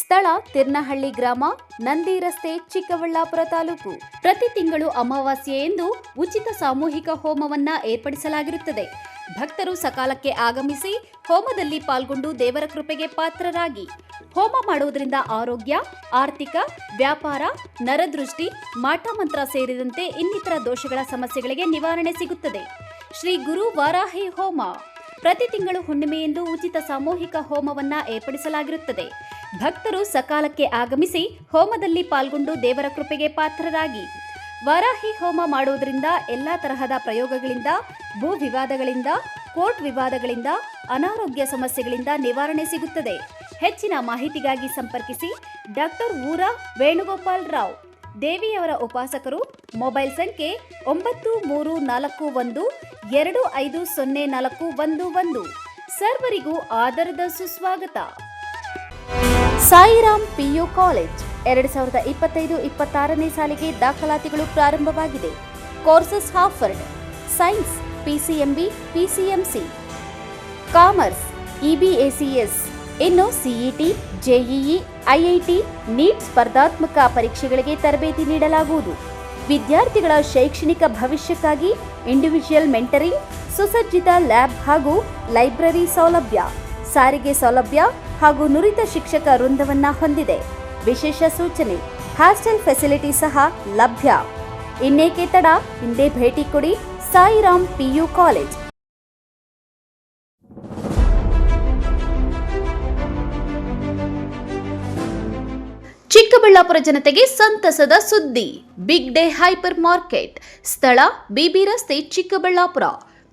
ಸ್ಥಳ ತಿರ್ನಹಳ್ಳಿ ಗ್ರಾಮ, ನಂದಿ ರಸ್ತೆ, ಚಿಕ್ಕಬಳ್ಳಾಪುರ ತಾಲೂಕು. ಪ್ರತಿ ತಿಂಗಳು ಅಮಾವಾಸ್ಯೆಯಂದು ಉಚಿತ ಸಾಮೂಹಿಕ ಹೋಮವನ್ನ ಏರ್ಪಡಿಸಲಾಗಿರುತ್ತದೆ. ಭಕ್ತರು ಸಕಾಲಕ್ಕೆ ಆಗಮಿಸಿ ಹೋಮದಲ್ಲಿ ಪಾಲ್ಗೊಂಡು ದೇವರ ಕೃಪೆಗೆ ಪಾತ್ರರಾಗಿ. ಹೋಮ ಮಾಡುವುದರಿಂದ ಆರೋಗ್ಯ, ಆರ್ಥಿಕ, ವ್ಯಾಪಾರ, ನರದೃಷ್ಟಿ, ಮಾಟಮಂತ್ರ ಸೇರಿದಂತೆ ಇನ್ನಿತರ ದೋಷಗಳ ಸಮಸ್ಯೆಗಳಿಗೆ ನಿವಾರಣೆ ಸಿಗುತ್ತದೆ. ಶ್ರೀ ಗುರು ವಾರಾಹಿ ಹೋಮ. ಪ್ರತಿ ತಿಂಗಳು ಹುಣ್ಣಿಮೆಯಂದು ಉಚಿತ ಸಾಮೂಹಿಕ ಹೋಮವನ್ನ ಏರ್ಪಡಿಸಲಾಗಿರುತ್ತದೆ. ಭಕ್ತರು ಸಕಾಲಕ್ಕೆ ಆಗಮಿಸಿ ಹೋಮದಲ್ಲಿ ಪಾಲ್ಗೊಂಡು ದೇವರ ಕೃಪೆಗೆ ಪಾತ್ರರಾಗಿ. ವಾರಾಹಿ ಹೋಮ ಮಾಡುವುದರಿಂದ ಎಲ್ಲಾ ತರಹದ ಪ್ರಯೋಗಗಳಿಂದ, ಭೂ ವಿವಾದಗಳಿಂದ, ಕೋರ್ಟ್ ವಿವಾದಗಳಿಂದ, ಅನಾರೋಗ್ಯ ಸಮಸ್ಯೆಗಳಿಂದ ನಿವಾರಣೆ ಸಿಗುತ್ತದೆ. ಹೆಚ್ಚಿನ ಮಾಹಿತಿಗಾಗಿ ಸಂಪರ್ಕಿಸಿ ಡಾಕ್ಟರ್ ಊರಾ ವೇಣುಗೋಪಾಲ್ ರಾವ್, ದೇವಿಯವರ ಉಪಾಸಕರು. ಮೊಬೈಲ್ ಸಂಖ್ಯೆ 9341250411. ಸರ್ವರಿಗೂ ಆದರದ ಸುಸ್ವಾಗತ. ಸಾಯಿರಾಮ್ ಪಿಯು ಕಾಲೇಜ್ 2025-26ನೇ ಸಾಲಿಗೆ ದಾಖಲಾತಿಗಳು ಪ್ರಾರಂಭವಾಗಿದೆ. Courses offered: science, PCMB, PCMC, commerce, EBACS. ಇನ್ನು ಸಿಇಟಿ, ಜೆಇಇ, ಐಐಟಿ, ನೀಟ್ ಸ್ಪರ್ಧಾತ್ಮಕ ಪರೀಕ್ಷೆಗಳಿಗೆ ತರಬೇತಿ ನೀಡಲಾಗುವುದು. ವಿದ್ಯಾರ್ಥಿಗಳ ಶೈಕ್ಷಣಿಕ ಭವಿಷ್ಯಕ್ಕಾಗಿ ಇಂಡಿವಿಜುವಲ್ ಮೆಂಟರಿಂಗ್, ಸುಸಜ್ಜಿತ ಲ್ಯಾಬ್ ಹಾಗೂ ಲೈಬ್ರರಿ ಸೌಲಭ್ಯ, ಸಾರಿಗೆ ಸೌಲಭ್ಯ ಹಾಗೂ ನುರಿತ ಶಿಕ್ಷಕ ವೃಂದವನ್ನ ಹೊಂದಿದೆ. ವಿಶೇಷ ಸೂಚನೆ: ಹಾಸ್ಟೆಲ್ ಫೆಸಿಲಿಟಿ ಸಹ ಲಭ್ಯ. ಇನ್ನೇಕೆ ತಡ? ಹಿಂದೆ ಭೇಟಿ ಕೊಡಿ ಸಾಯಿರಾಮ್ ಪಿಯು ಕಾಲೇಜ್. ಚಿಕ್ಕಬಳ್ಳಾಪುರ ಜನತೆಗೆ ಸಂತಸದ ಸುದ್ದಿ. Big day hyper market. ಸ್ಥಳ ಬಿಬಿ ರಸ್ತೆ, ಚಿಕ್ಕಬಳ್ಳಾಪುರ.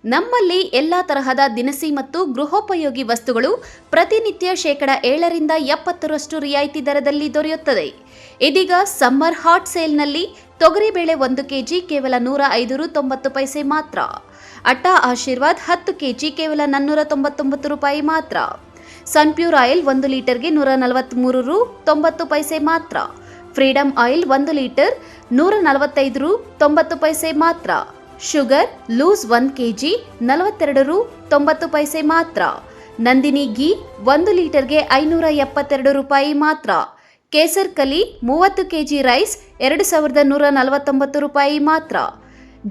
ನಮ್ಮಲ್ಲಿ ಎಲ್ಲಾ ತರಹದ ದಿನಸಿ ಮತ್ತು ಗೃಹೋಪಯೋಗಿ ವಸ್ತುಗಳು ಪ್ರತಿನಿತ್ಯ 7% 70% ರಿಯಾಯಿತಿ ದರದಲ್ಲಿ ದೊರೆಯುತ್ತದೆ. ಇದೀಗ ಸಮ್ಮರ್ ಹಾಟ್ ಸೇಲ್ನಲ್ಲಿ ತೊಗರಿಬೇಳೆ 1 ಕೆಜಿ ಕೇವಲ ₹105.90 ಮಾತ್ರ. ಅಟ್ಟಾ ಆಶೀರ್ವಾದ್ 10 ಕೆಜಿ ಕೇವಲ ₹499 ಮಾತ್ರ. ಸನ್ಪ್ಯೂರ್ ಆಯಿಲ್ 1 ಲೀಟರ್ಗೆ ₹143.90 ಮಾತ್ರ. ಫ್ರೀಡಮ್ ಆಯಿಲ್ 1 ಲೀಟರ್ ₹145.90 ಮಾತ್ರ. ಶುಗರ್ ಲೂಸ್ 1 ಕೆಜಿ ₹42.90 ಮಾತ್ರ. ನಂದಿನಿ ಘೀ 1 ಲೀಟರ್ಗೆ ₹572 ಮಾತ್ರ. ಕೇಸರ್ ಕಲಿ 30 ಕೆಜಿ ರೈಸ್ ₹2149 ಮಾತ್ರ.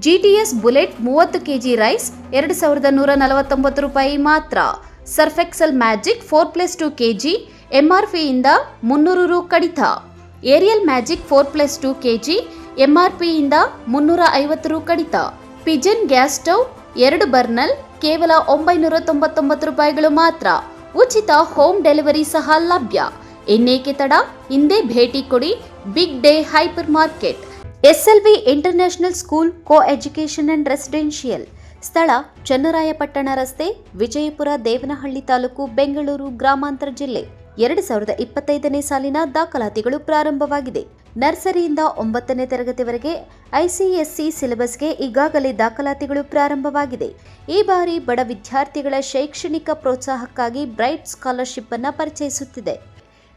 ಜಿಟಿಎಸ್ ಬುಲೆಟ್ 30 ಕೆಜಿ ರೈಸ್ ₹2149 ಮಾತ್ರ. ಸರ್ಫೆಕ್ಸಲ್ ಮ್ಯಾಜಿಕ್ 4+2 ಕೆಜಿ ಎಂಆರ್ಪಿಯಿಂದ ₹300 ಕಡಿತ. ಏರಿಯಲ್ ಮ್ಯಾಜಿಕ್ 4+2 ಕೆಜಿ ಎಂಆರ್ಪಿಯಿಂದ ₹350 ಕಡಿತ. ಪಿಜನ್ ಗ್ಯಾಸ್ ಸ್ಟವ್ 2 ಬರ್ನಲ್ ಕೇವಲ ₹999 ಮಾತ್ರ. ಉಚಿತ ಹೋಮ್ ಡೆಲಿವರಿ ಸಹ ಲಭ್ಯ. ಇನ್ನೇಕೆ ತಡ? ಹಿಂದೆ ಭೇಟಿ ಕೊಡಿ big day hyper market. SLV international school co education and residential. ಸ್ಥಳ ಚನ್ನರಾಯಪಟ್ಟಣ ರಸ್ತೆ, ವಿಜಯಪುರ, ದೇವನಹಳ್ಳಿ ತಾಲೂಕು, ಬೆಂಗಳೂರು ಗ್ರಾಮಾಂತರ ಜಿಲ್ಲೆ. 2025ನೇ ಸಾಲಿನ ದಾಖಲಾತಿಗಳು ಪ್ರಾರಂಭವಾಗಿದೆ. ನರ್ಸರಿಯಿಂದ 9ನೇ ತರಗತಿವರೆಗೆ ಐಸಿಎಸ್ಸಿ ಸಿಲೆಬಸ್ಗೆ ಈಗಾಗಲೇ ದಾಖಲಾತಿಗಳು ಪ್ರಾರಂಭವಾಗಿದೆ. ಈ ಬಾರಿ ಬಡ ವಿದ್ಯಾರ್ಥಿಗಳ ಶೈಕ್ಷಣಿಕ ಪ್ರೋತ್ಸಾಹಕ್ಕಾಗಿ ಬ್ರೈಟ್ ಸ್ಕಾಲರ್ಶಿಪ್ ಅನ್ನು ಪರಿಚಯಿಸುತ್ತಿದೆ.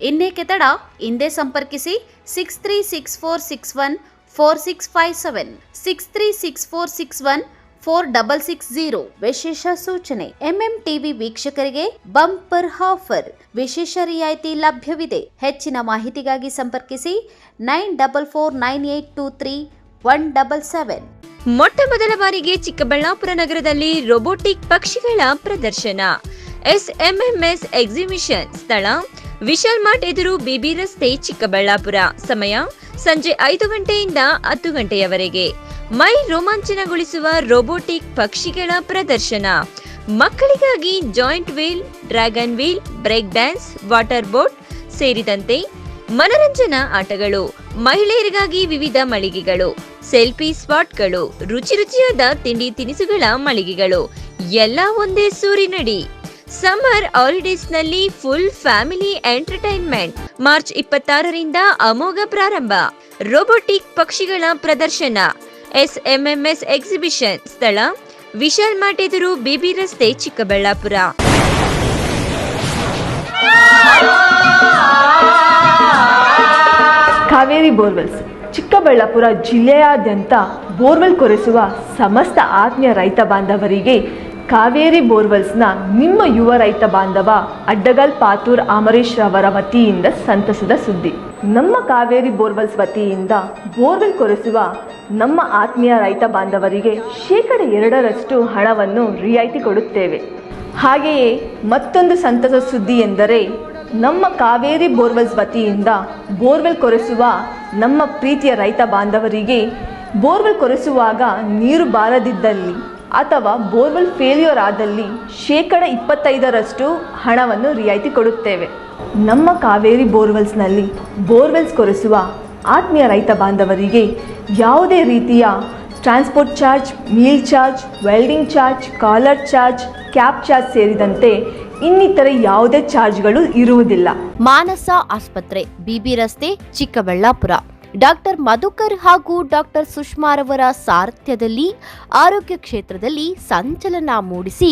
ಇನ್ನೇಕೆ ತಡ? ಹಿಂದೆ ಸಂಪರ್ಕಿಸಿ 6364614657 6364614660. ವಿಶೇಷ ಸೂಚನೆ: ಎಂಎಂಟಿವಿ ವೀಕ್ಷಕರಿಗೆ ಬಂಪರ್ ಆಫರ್, ವಿಶೇಷ ರಿಯಾಯಿತಿ ಲಭ್ಯವಿದೆ. ಹೆಚ್ಚಿನ ಮಾಹಿತಿಗಾಗಿ ಸಂಪರ್ಕಿಸಿ 9449823177. ಮೊಟ್ಟ ಮೊದಲ ಬಾರಿಗೆ ಚಿಕ್ಕಬಳ್ಳಾಪುರ ನಗರದಲ್ಲಿ ರೋಬೋಟಿಕ್ ಪಕ್ಷಿಗಳ ಪ್ರದರ್ಶನ. ಎಸ್ಎಂಎಂಎಸ್ ಎಕ್ಸಿಬಿಷನ್. ಸ್ಥಳ ವಿಶಾಲ್ ಮಾರ್ಟ್ ಎದುರು, ಬಿಬಿ ರಸ್ತೆ, ಚಿಕ್ಕಬಳ್ಳಾಪುರ. ಸಮಯ ಸಂಜೆ 5 ಗಂಟೆಯಿಂದ 10 ಗಂಟೆಯವರೆಗೆ. ಮೈ ರೋಮಾಂಚನಗೊಳಿಸುವ ರೋಬೋಟಿಕ್ ಪಕ್ಷಿಗಳ ಪ್ರದರ್ಶನ. ಮಕ್ಕಳಿಗಾಗಿ giant wheel, dragon wheel, break dance, water boat ಸೇರಿದಂತೆ ಮನರಂಜನಾ ಆಟಗಳು, ಮಹಿಳೆಯರಿಗಾಗಿ ವಿವಿಧ ಮಳಿಗೆಗಳು, ಸೆಲ್ಫಿ ಸ್ಪಾಟ್ಗಳು, ರುಚಿ ರುಚಿಯಾದ ತಿಂಡಿ ತಿನಿಸುಗಳ ಮಳಿಗೆಗಳು ಎಲ್ಲ ಒಂದೇ ಸೂರಿನಡಿ. ಸಮ್ಮರ್ ಹಾಲಿಡೇಸ್ನಲ್ಲಿ ಫುಲ್ ಫ್ಯಾಮಿಲಿ ಎಂಟರ್ಟೈನ್ಮೆಂಟ್. ಮಾರ್ಚ್ 26ರಿಂದ ಅಮೋಘ ಪ್ರಾರಂಭ. ರೋಬೋಟಿಕ್ ಪಕ್ಷಿಗಳ ಪ್ರದರ್ಶನ. SMMS exhibition. ಸ್ಥಳ ವಿಶಾಲ್ ಮಾರ್ಟ್ ಎದುರು, ಬಿಬಿ ರಸ್ತೆ, ಚಿಕ್ಕಬಳ್ಳಾಪುರ. ಕಾವೇರಿ ಬೋರ್ವೆಲ್ಸ್. ಚಿಕ್ಕಬಳ್ಳಾಪುರ ಜಿಲ್ಲೆಯಾದ್ಯಂತ ಬೋರ್ವೆಲ್ ಕೊರೆಸುವ ಸಮಸ್ತ ಆತ್ಮೀಯ ರೈತ ಬಾಂಧವರಿಗೆ ಕಾವೇರಿ ಬೋರ್ವೆಲ್ಸ್ನ ನಿಮ್ಮ ಯುವ ರೈತ ಬಾಂಧವ ಅಡ್ಡಗಲ್ ಪಾತೂರ್ ಅಮರೇಶ್ ರವರ ವತಿಯಿಂದ ಸಂತಸದ ಸುದ್ದಿ. ನಮ್ಮ ಕಾವೇರಿ ಬೋರ್ವೆಲ್ಸ್ ವತಿಯಿಂದ ಬೋರ್ವೆಲ್ ಕೊರೆಸುವ ನಮ್ಮ ಆತ್ಮೀಯ ರೈತ ಬಾಂಧವರಿಗೆ 2% ಹಣವನ್ನು ರಿಯಾಯಿತಿ ಕೊಡುತ್ತೇವೆ. ಹಾಗೆಯೇ ಮತ್ತೊಂದು ಸಂತಸ ಸುದ್ದಿ ಎಂದರೆ, ನಮ್ಮ ಕಾವೇರಿ ಬೋರ್ವೆಲ್ಸ್ ವತಿಯಿಂದ ಬೋರ್ವೆಲ್ ಕೊರೆಸುವ ನಮ್ಮ ಪ್ರೀತಿಯ ರೈತ ಬಾಂಧವರಿಗೆ ಬೋರ್ವೆಲ್ ಕೊರೆಸುವಾಗ ನೀರು ಬಾರದಿದ್ದಲ್ಲಿ ಅಥವಾ ಬೋರ್ವೆಲ್ ಫೇಲ್ಯೂರ್ ಆದಲ್ಲಿ 25% ಹಣವನ್ನು ರಿಯಾಯಿತಿ ಕೊಡುತ್ತೇವೆ. ನಮ್ಮ ಕಾವೇರಿ ಬೋರ್ವೆಲ್ಸ್ನಲ್ಲಿ ಬೋರ್ವೆಲ್ಸ್ ಕೊರೆಸುವ ಆತ್ಮೀಯ ರೈತ ಬಾಂಧವರಿಗೆ ಯಾವುದೇ ರೀತಿಯ transport charge, meal charge, welding charge, collar charge, cab charge ಸೇರಿದಂತೆ ಇನ್ನಿತರೆ ಯಾವುದೇ ಚಾರ್ಜ್ಗಳು ಇರುವುದಿಲ್ಲ. ಮಾನಸ ಆಸ್ಪತ್ರೆ, ಬಿಬಿ ರಸ್ತೆ, ಚಿಕ್ಕಬಳ್ಳಾಪುರ. ಡಾಕ್ಟರ್ ಮಧುಕರ್ ಹಾಗೂ ಡಾಕ್ಟರ್ ಸುಷ್ಮಾರವರ ಸಾರಥ್ಯದಲ್ಲಿ ಆರೋಗ್ಯ ಕ್ಷೇತ್ರದಲ್ಲಿ ಸಂಚಲನ ಮೂಡಿಸಿ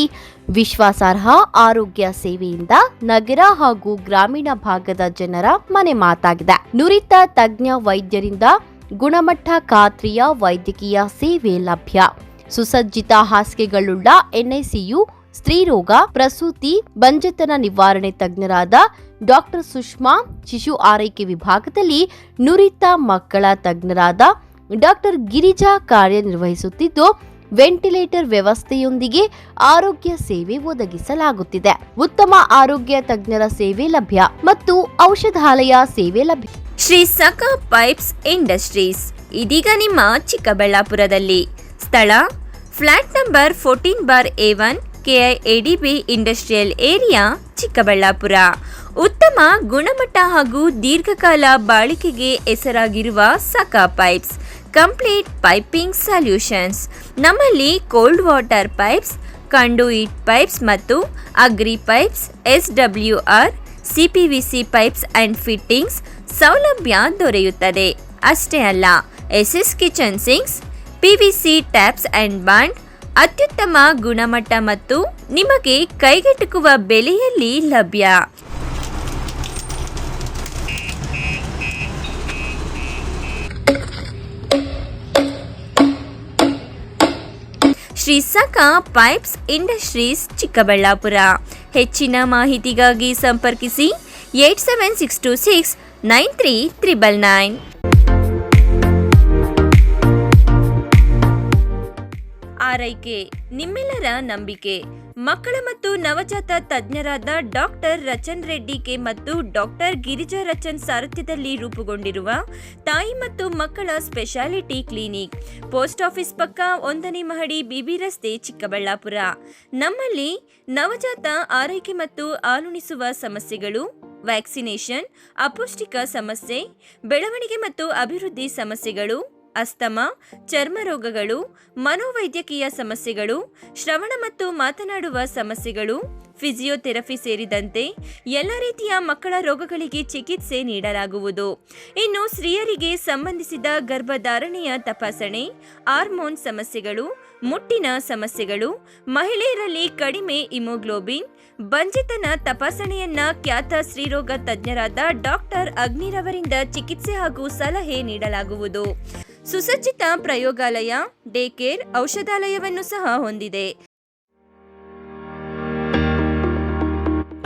ವಿಶ್ವಾಸಾರ್ಹ ಆರೋಗ್ಯ ಸೇವೆಯಿಂದ ನಗರ ಹಾಗೂ ಗ್ರಾಮೀಣ ಭಾಗದ ಜನರ ಮನೆ ಮಾತಾಗಿದೆ. ನುರಿತ ತಜ್ಞ ವೈದ್ಯರಿಂದ ಗುಣಮಟ್ಟ ಖಾತ್ರಿಯ ವೈದ್ಯಕೀಯ ಸೇವೆ ಲಭ್ಯ. ಸುಸಜ್ಜಿತ ಹಾಸಿಗೆಗಳುಳ್ಳ NICU, ಸ್ತ್ರೀರೋಗ, ಪ್ರಸೂತಿ, ಬಂಜೆತನ ನಿವಾರಣೆ ತಜ್ಞರಾದ ಡಾಕ್ಟರ್ ಸುಷ್ಮಾ, ಶಿಶು ಆರೈಕೆ ವಿಭಾಗದಲ್ಲಿ ನುರಿತ ಮಕ್ಕಳ ತಜ್ಞರಾದ ಡಾಕ್ಟರ್ ಗಿರಿಜಾ ಕಾರ್ಯನಿರ್ವಹಿಸುತ್ತಿದ್ದು, ವೆಂಟಿಲೇಟರ್ ವ್ಯವಸ್ಥೆಯೊಂದಿಗೆ ಆರೋಗ್ಯ ಸೇವೆ ಒದಗಿಸಲಾಗುತ್ತಿದೆ. ಉತ್ತಮ ಆರೋಗ್ಯ ತಜ್ಞರ ಸೇವೆ ಲಭ್ಯ ಮತ್ತು ಔಷಧಾಲಯ ಸೇವೆ ಲಭ್ಯ. ಶ್ರೀ ಸಖಾ ಪೈಪ್ಸ್ ಇಂಡಸ್ಟ್ರೀಸ್ ಇದೀಗ ನಿಮ್ಮ ಚಿಕ್ಕಬಳ್ಳಾಪುರದಲ್ಲಿ. ಸ್ಥಳ flat number 14/A1, KIADB industrial area, Chikkaballapur. ಉತ್ತಮ ಗುಣಮಟ್ಟ ಹಾಗೂ ದೀರ್ಘಕಾಲ ಬಾಳಿಕೆಗೆ ಹೆಸರಾಗಿರುವ Sakha pipes complete piping solutions. ನಮ್ಮಲ್ಲಿ cold water pipes, conduit pipes ಮತ್ತು ಅಗ್ರಿ ಪೈಪ್ಸ್, SWR, CPVC ಪೈಪ್ಸ್ ಅಂಡ್ ಫಿಟ್ಟಿಂಗ್ಸ್ ಸೌಲಭ್ಯ ದೊರೆಯುತ್ತದೆ. ಅಷ್ಟೇ ಅಲ್ಲ, SS kitchen sinks, PVC taps and bond ಅತ್ಯುತ್ತಮ ಗುಣಮಟ್ಟ ಮತ್ತು ನಿಮಗೆ ಕೈಗೆಟುಕುವ ಬೆಲೆಯಲ್ಲಿ ಲಭ್ಯ. Shri Sakha Pipes Industries, Chikkaballapur. ಹೆಚ್ಚಿನ ಮಾಹಿತಿಗಾಗಿ ಸಂಪರ್ಕಿಸಿ 8762693999. ಆರೈಕೆ ನಿಮ್ಮೆಲ್ಲರ ನಂಬಿಕೆ. ಮಕ್ಕಳ ಮತ್ತು ನವಜಾತ ತಜ್ಞರಾದ ಡಾಕ್ಟರ್ ರಚನ್ ರೆಡ್ಡಿ ಕೆ ಮತ್ತು ಡಾಕ್ಟರ್ ಗಿರಿಜಾ ರಚನ್ ಸಾರಥ್ಯದಲ್ಲಿ ರೂಪುಗೊಂಡಿರುವ ತಾಯಿ ಮತ್ತು ಮಕ್ಕಳ ಸ್ಪೆಷಾಲಿಟಿ ಕ್ಲಿನಿಕ್, ಪೋಸ್ಟ್ ಆಫೀಸ್ ಪಕ್ಕ 1ನೇ ಮಹಡಿ, ಬಿಬಿ ರಸ್ತೆ, ಚಿಕ್ಕಬಳ್ಳಾಪುರ. ನಮ್ಮಲ್ಲಿ ನವಜಾತ ಆರೈಕೆ ಮತ್ತು ಹಾಲುಣಿಸುವ ಸಮಸ್ಯೆಗಳು, ವ್ಯಾಕ್ಸಿನೇಷನ್, ಅಪೌಷ್ಟಿಕ ಸಮಸ್ಯೆ, ಬೆಳವಣಿಗೆ ಮತ್ತು ಅಭಿವೃದ್ಧಿ ಸಮಸ್ಯೆಗಳು, ಅಸ್ತಮಾ, ಚರ್ಮ ರೋಗಗಳು, ಮನೋವೈದ್ಯಕೀಯ ಸಮಸ್ಯೆಗಳು, ಶ್ರವಣ ಮತ್ತು ಮಾತನಾಡುವ ಸಮಸ್ಯೆಗಳು, ಫಿಸಿಯೋಥೆರಪಿ ಸೇರಿದಂತೆ ಎಲ್ಲ ರೀತಿಯ ಮಕ್ಕಳ ರೋಗಗಳಿಗೆ ಚಿಕಿತ್ಸೆ ನೀಡಲಾಗುವುದು. ಇನ್ನು ಸ್ತ್ರೀಯರಿಗೆ ಸಂಬಂಧಿಸಿದ ಗರ್ಭಧಾರಣೆಯ ತಪಾಸಣೆ, ಹಾರ್ಮೋನ್ ಸಮಸ್ಯೆಗಳು, ಮುಟ್ಟಿನ ಸಮಸ್ಯೆಗಳು, ಮಹಿಳೆಯರಲ್ಲಿ ಕಡಿಮೆ ಹಿಮೋಗ್ಲೋಬಿನ್, ಬಂಜೆತನ ತಪಾಸಣೆಯನ್ನ ಖ್ಯಾತ ಸ್ತ್ರೀರೋಗ ತಜ್ಞರಾದ ಡಾಕ್ಟರ್ ಅಗ್ನಿರವರಿಂದ ಚಿಕಿತ್ಸೆ ಹಾಗೂ ಸಲಹೆ ನೀಡಲಾಗುವುದು. ಸುಸಜ್ಜಿತ ಪ್ರಯೋಗಾಲಯ, ಡೇ ಕೇರ್, ಔಷಧಾಲಯವನ್ನು ಸಹ ಹೊಂದಿದೆ.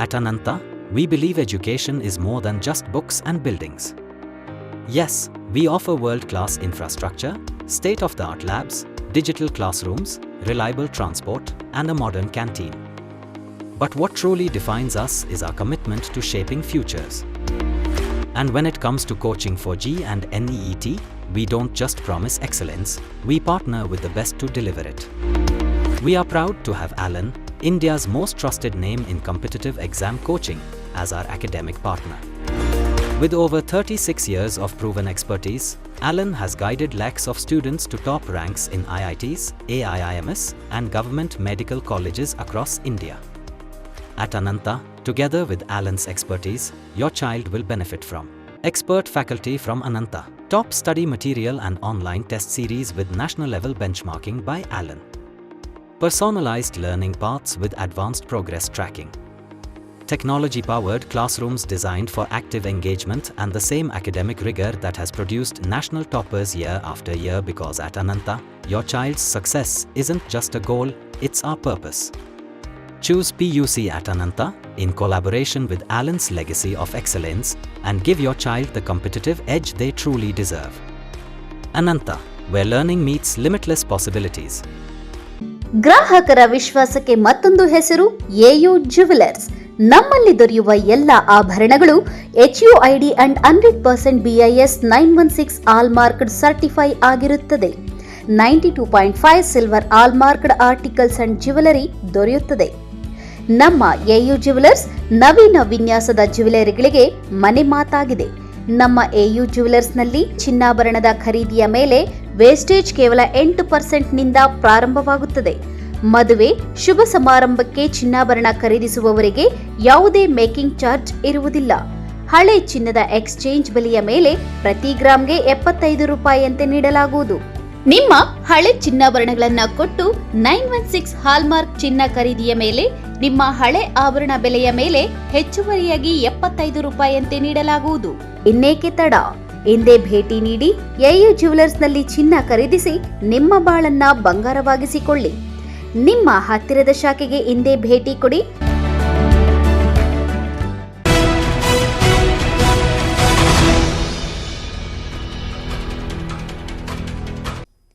At Ananta, we believe education is more than just books and buildings. Yes, we offer world-class infrastructure, state-of-the-art labs, digital classrooms, reliable transport, and a modern canteen. But what truly defines us is our commitment to shaping futures. And when it comes to coaching for G and NEET, we don't just promise excellence, we partner with the best to deliver it. We are proud to have Alan, India's most trusted name in competitive exam coaching, as our academic partner. With over 36 years of proven expertise, Alan has guided lakhs of students to top ranks in IITs, AIIMS, and government medical colleges across India. At Ananta, together with Alan's expertise, your child will benefit from expert faculty from Ananta, top study material and online test series with national level benchmarking by Alan, personalized learning paths with advanced progress tracking, technology-powered classrooms designed for active engagement and the same academic rigor that has produced national toppers year after year, because at Ananta, your child's success isn't just a goal, it's our purpose. Choose PUC at Ananta in collaboration with Alan's legacy of excellence and give your child the competitive edge they truly deserve. Ananta, where learning meets limitless possibilities. ಗ್ರಾಹಕರ ವಿಶ್ವಾಸಕ್ಕೆ ಮತ್ತೊಂದು ಹೆಸರು AU jewellers. ನಮ್ಮಲ್ಲಿ ದೊರೆಯುವ ಎಲ್ಲ ಆಭರಣಗಳು HUID and 100% BIS 916 ಆಲ್ಮಾರ್ಕ್ಡ್ certify ಆಗಿರುತ್ತದೆ. 92.5 silver ಆಲ್ಮಾರ್ಕ್ಡ್ articles and jewellery ದೊರೆಯುತ್ತದೆ. ನಮ್ಮ ಎಯು ಜ್ಯುವೆಲರ್ಸ್ ನವೀನ ವಿನ್ಯಾಸದ ಜ್ಯುವೆಲರಿಗಳಿಗೆ ಮನೆ ಮಾತಾಗಿದೆ. ನಮ್ಮ ಎಯು ಜ್ಯುವೆಲರ್ಸ್ನಲ್ಲಿ ಚಿನ್ನಾಭರಣದ ಖರೀದಿಯ ಮೇಲೆ ವೇಸ್ಟೇಜ್ ಕೇವಲ 8% ನಿಂದ ಪ್ರಾರಂಭವಾಗುತ್ತದೆ. ಮದುವೆ, ಶುಭ ಸಮಾರಂಭಕ್ಕೆ ಚಿನ್ನಾಭರಣ ಖರೀದಿಸುವವರಿಗೆ ಯಾವುದೇ ಮೇಕಿಂಗ್ ಚಾರ್ಜ್ ಇರುವುದಿಲ್ಲ. ಹಳೆ ಚಿನ್ನದ ಎಕ್ಸ್ಚೇಂಜ್ ಬೆಲೆಯ ಮೇಲೆ ಪ್ರತಿ ಗ್ರಾಂಗೆ 75 ರೂಪಾಯಿಯಂತೆ ನೀಡಲಾಗುವುದು. ನಿಮ್ಮ ಹಳೆ ಚಿನ್ನಾಭರಣಗಳನ್ನು ಕೊಟ್ಟು 916 ಹಾಲ್ಮಾರ್ಕ್ ಚಿನ್ನ ಖರೀದಿಯ ಮೇಲೆ ನಿಮ್ಮ ಹಳೆ ಆಭರಣ ಬೆಲೆಯ ಮೇಲೆ ಹೆಚ್ಚುವರಿಯಾಗಿ 75 ರೂಪಾಯಿಯಂತೆ ನೀಡಲಾಗುವುದು. ಇನ್ನೇಕೆ ತಡ? ಇಂದೇ ಭೇಟಿ ನೀಡಿ ಎಯು ಜ್ಯುವೆಲರ್ಸ್ನಲ್ಲಿ ಚಿನ್ನ ಖರೀದಿಸಿ ನಿಮ್ಮ ಬಾಳನ್ನ ಬಂಗಾರವಾಗಿಸಿಕೊಳ್ಳಿ. ನಿಮ್ಮ ಹತ್ತಿರದ ಶಾಖೆಗೆ ಇಂದೇ ಭೇಟಿ ಕೊಡಿ.